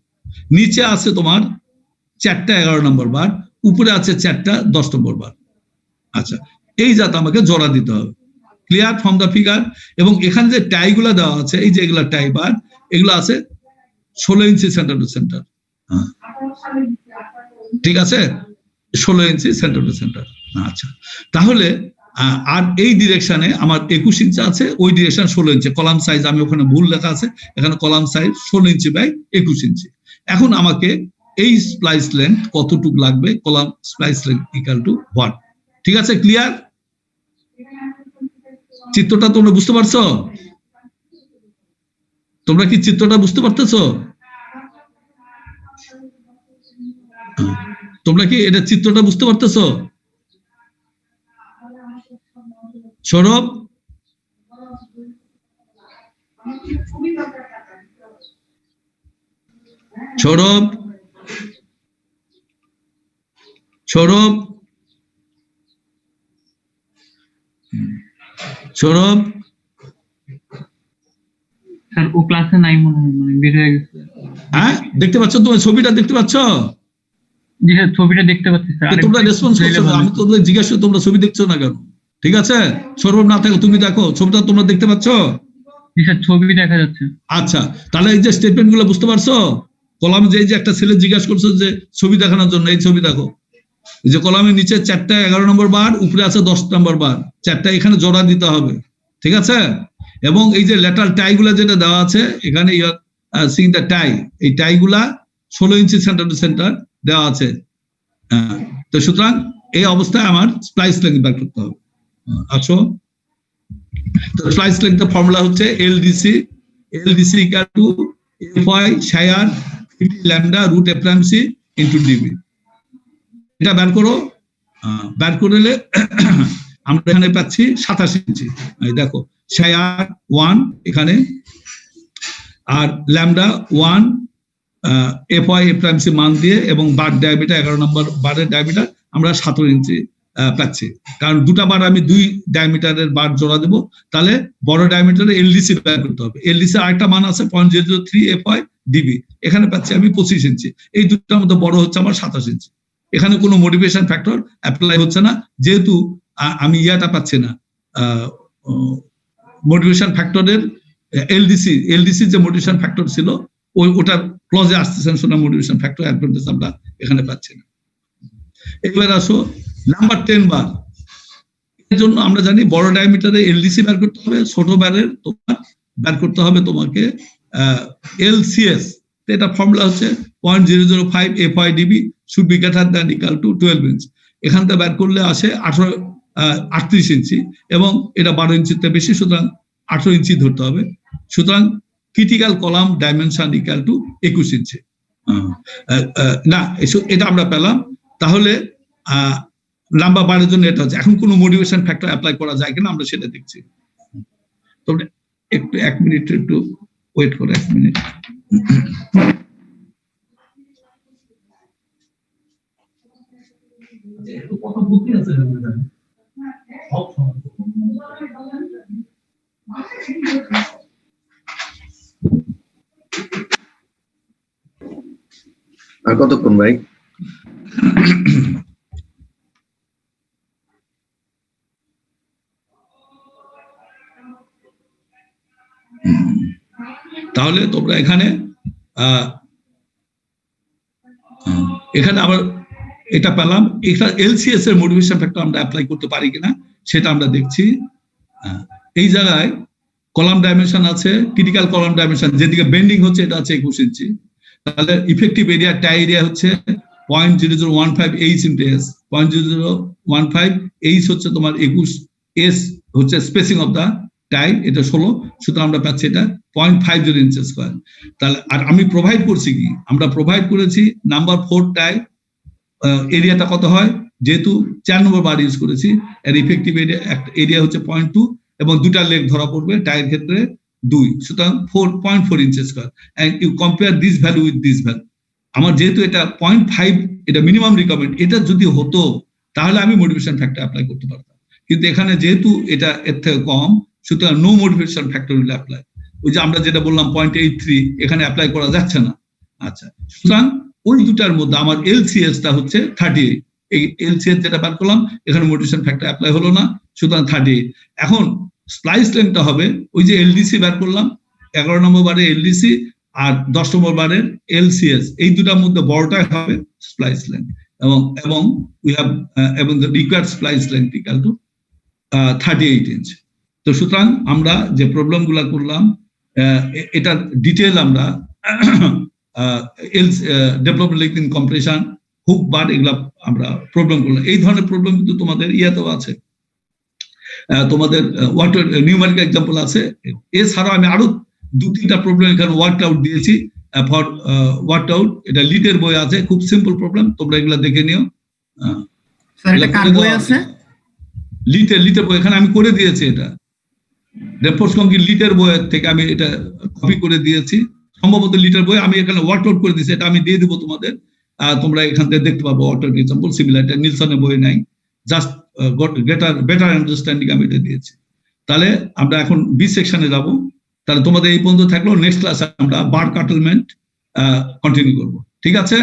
নিচে আছে তোমার 4টা 11 নম্বর বার, উপরে আছে 4টা 10 নম্বর বার। আচ্ছা, এই যাতে আমাকে জোড়া দিতে হবে, ক্লিয়ার ফ্রম দ্য ফিগার। এবং এখানে যে টাইগুলো দেওয়া আছে, এই যে এগুলা টাই বার, এগুলো আছে 16 ইঞ্চি সেন্টার টু সেন্টার, ঠিক আছে, 16 ইঞ্চি সেন্টার টু সেন্টার। আচ্ছা, তাহলে আর এই ডিরেকশনে আমার 21 ইঞ্চি আছে, ওই ডিরেকশন 16 ইঞ্চি। কলাম সাইজ আমি ওখানে ভুল লেখা আছে, এখানে কলাম সাইজ 16 ইঞ্চি বাই 21 ইঞ্চি। এখন আমাকে এই স্প্লাইস লেন্থ কতটুকু লাগবে, column splice length equal to what, ঠিক আছে, ক্লিয়ার? চিত্রটা তোমরা বুঝতে পারছো? তোমরা কি চিত্রটা বুঝতে পারতেছো? তোমরা কি এটা চিত্রটা বুঝতে পারতেছো? সৌরভ, সৌরভ, সৌরভ, সৌরভ, স্যার ও ক্লাসে নাই মনে হয়, মানে বের হয়ে গেছে। হ্যাঁ, দেখতে পাচ্ছ? তুমি ছবিটা দেখতে পাচ্ছ? জি স্যার ছবিটা দেখতে পাচ্ছি স্যার। যে তোমরা রেসপন্স করছো না, আমি তোমরা জিজ্ঞাসা করি তোমরা ছবি দেখছো না কেন? ঠিক আছে, সৌরভ না থাকো, তুমি দেখো ছবিটা, তোমরা দেখতে পাচ্ছ? জি স্যার ছবি দেখা যাচ্ছে। আচ্ছা, তাহলে এই যে স্টেটমেন্ট গুলো বুঝতে পারছো? কলামে যে একটা ছেলে জিজ্ঞাসা করছো যে ছবি দেখানোর জন্য, এই ছবি দেখো, এই যে কলামের নিচে 4টা 11 নম্বর বার, উপরে আছে 10 নম্বর বার, 4টা এখানে জোড়া দিতে হবে, ঠিক আছে? এবং এই যে লেটার টাই গুলা যেটা দেওয়া আছে এখানে, সিং দ্য টাই, এই টাই গুলা 16 ইঞ্চি সেন্টার টু সেন্টার দেওয়া আছে। তো সুতরাং এই অবস্থায় আমার স্প্লাইস লেংথ বের করতে হবে। আচ্ছা, তো স্প্লাইস লেংথের ফর্মুলা হচ্ছে এলডিসি ইকুয়াল টু এফআই শায়ার lambda root F prime C into DB. এটা বের করো, বের করলে আমরা এখানে পাচ্ছি 27 ইঞ্চি। এই দেখো, শায়ার 1 এখানে, আর ল্যামডা 1 এফআই এফ প্রাইম সি মান দিয়ে, এবং বার ডায়ামিটার 11 নম্বর বারের ডায়ামিটার আমরা 17 ইঞ্চি পাচ্ছি। কারণ দুটা বার আমি 2 ডায়ামিটারের বার জোড়া দেবো, তাহলে বড় ডায়ামিটারে এলডিসি বের করতে হবে। এলডিসি আরেকটা মান আছে 0.003 এফআই ডিবি, এখানে পাচ্ছি আমি 25 ইঞ্চি। এই দুটার মধ্যে বড় হচ্ছে আমার 27 ইঞ্চি। এখানে কোনো মোটিভেশন ফ্যাক্টর অ্যাপ্লাই হচ্ছে না, যেহেতু আমি ইয়াটা পাচ্ছি না, মোটিভেশন ফ্যাক্টরের এলডিসি যে মোটিভেশন ফ্যাক্টর ছিল ওটার ক্লজে আসতেছেন, শোনা মোটিভেশন ফ্যাক্টর অ্যাডভান্টেজ আমরা এখানে পাচ্ছি না। এবার আসো নাম্বার 10 বার। এর জন্য আমরা জানি বড় ডায়ামিটারে এলডিসি বের করতে হবে, ছোট বারের তোমার বের করতে হবে তোমাকে এলসিএস। এটা ফর্মুলা হচ্ছে 0.005 FI DB should be greater than equal to 12 ইঞ্চি। এখান থেকে বের করলে আসে 38 ইঞ্চি, এবং এটা 12 ইঞ্চিতে বেশি, সুতরাং 18 ইঞ্চি ধরতে হবে। সুতরাং critical column dimension equal to 21 ইঞ্চি। না, এটা আমরা পেলাম। তাহলে নাম্বার বারের জন্য এটা হচ্ছে। এখন কোনো মোটিভেশন ফ্যাক্টর অ্যাপ্লাই করা যায় কিনা আমরা সেটা দেখছি। তোমরা একটু 1 মিনিট একটু ওয়েট করো, 1 মিনিট। কত বুদ্ধি আছে আর কতক্ষণ ভাই? তাহলে তোমরা এখানে আবার এটা পেলাম। এটা এলসিএস এর মোটিভেশন ফ্যাক্টর আমরা অ্যাপ্লাই করতে পারি কিনা সেটা আমরা দেখছি। এই জায়গায় কলাম ডাইমেনশন আছে, ক্রিটিক্যাল কলাম ডাইমেনশন যেদিকে বেন্ডিং হচ্ছে এটা আছে 21 ইঞ্চি। তাহলে ইফেক্টিভ এরিয়া টাই এরিয়া হচ্ছে 0.0015 এইচ ইন্টু এস। 0.0015 এইচ হচ্ছে তোমার 21, এস হচ্ছে স্পেসিং অফ দা টাই, এটা 16, সুতরাং আমরা পাচ্ছি এটা 0.50 ইঞ্চি স্কয়ার। তাহলে আর আমি প্রোভাইড করছি কি, আমরা প্রোভাইড করেছি নাম্বার 4 টাই এরিয়াটা কত হয়, যেহেতু 4 নম্বর বার ইউজ করেছি, এর ইফেক্টিভ এরিয়া হচ্ছে 0.2, এবং দুটা লেগ ধরা পড়বে টাইয়ের ক্ষেত্রে 2, সুতরাং 4.4 inch square. And you compare this value with this value. আমার যেহেতু এটা 0.5, এটা মিনিমাম রিকমেন্ড, এটা যদি হতো তাহলে আমি মোটিভেশন ফ্যাক্টর অ্যাপ্লাই করতে পারতাম, কিন্তু এখানে যেহেতু এটা এর থেকে কম, সুতরাং no motivation factor will apply. ওই যে আমরা যেটা বললাম 0.83, এখানে অ্যাপ্লাই করা যাচ্ছে না। আচ্ছা, সুতরাং ওই দুটার মধ্যে আমার এলসিএস টা হচ্ছে 38। এই এলসিএস যেটা বের করলাম, এখানে মোটিভেশন ফ্যাক্টর অ্যাপ্লাই হলো না, সুতরাং 38। এখন স্প্লাইস লেন্থটা হবে ওই যে এলডিসি বের করলাম 11 নম্বর বারে এলডিসি, আর 10 নম্বর বারের এলসিএস, এই দুটার মধ্যে বড়টাই হবে স্প্লাইস লেন্থ, এবং উই হ্যাভ এবং the required splice length equal to 38 inch. তো সুতরাং আমরা যে প্রবলেম গুলা করলাম, এটার ডিটেল আমরা development link in compression, hook bar, এগুলা আমরা প্রবলেম করলাম। এই ধরনের প্রবলেম কিন্তু তোমাদের ইয়াতেও আছে, তোমাদের ওয়ার্কআউট নিউমেরিক্যাল এক্সাম্পল আছে। এছাড়াও আমি আরো 2-3টা প্রবলেম এখানে ওয়ার্কআউট দিয়েছি ফর ওয়ার্কআউট, এটা লিটের বই আছে, খুব সিম্পল প্রবলেম, তোমরা এগুলা দেখে নিও। স্যার এটা কার বই আছে? লিটের বই এখানে আমি করে দিয়েছি, এটা রেফোর্স কংক্রিট লিটের বইয়ের থেকে আমি এটা কপি করে দিয়েছি, সম্ভবত লিটের বই আমি এখানে ওয়ার্কআউট করে দিয়েছি, এটা আমি দিয়ে দিব তোমাদের, তোমরা এখান থেকে দেখতে পাবো ওয়ার্কআউট এক্সাম্পল সিমিলার, এটা নিলসনের বই নাই, জাস্ট বেটার আন্ডারস্ট্যান্ডিং আমি এটা দিয়েছি। তাহলে আমরা এখন বি সেকশনে যাব। তাহলে তোমাদের এই পর্যন্ত থাকলো, নেক্সট ক্লাসে আমরা বার্ড কাটলমেন্ট কন্টিনিউ করব, ঠিক আছে?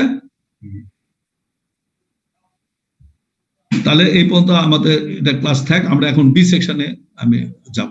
তাহলে এই পর্যন্ত আমাদের এটা ক্লাস থাক, আমরা এখন বি সেকশনে আমি যাব।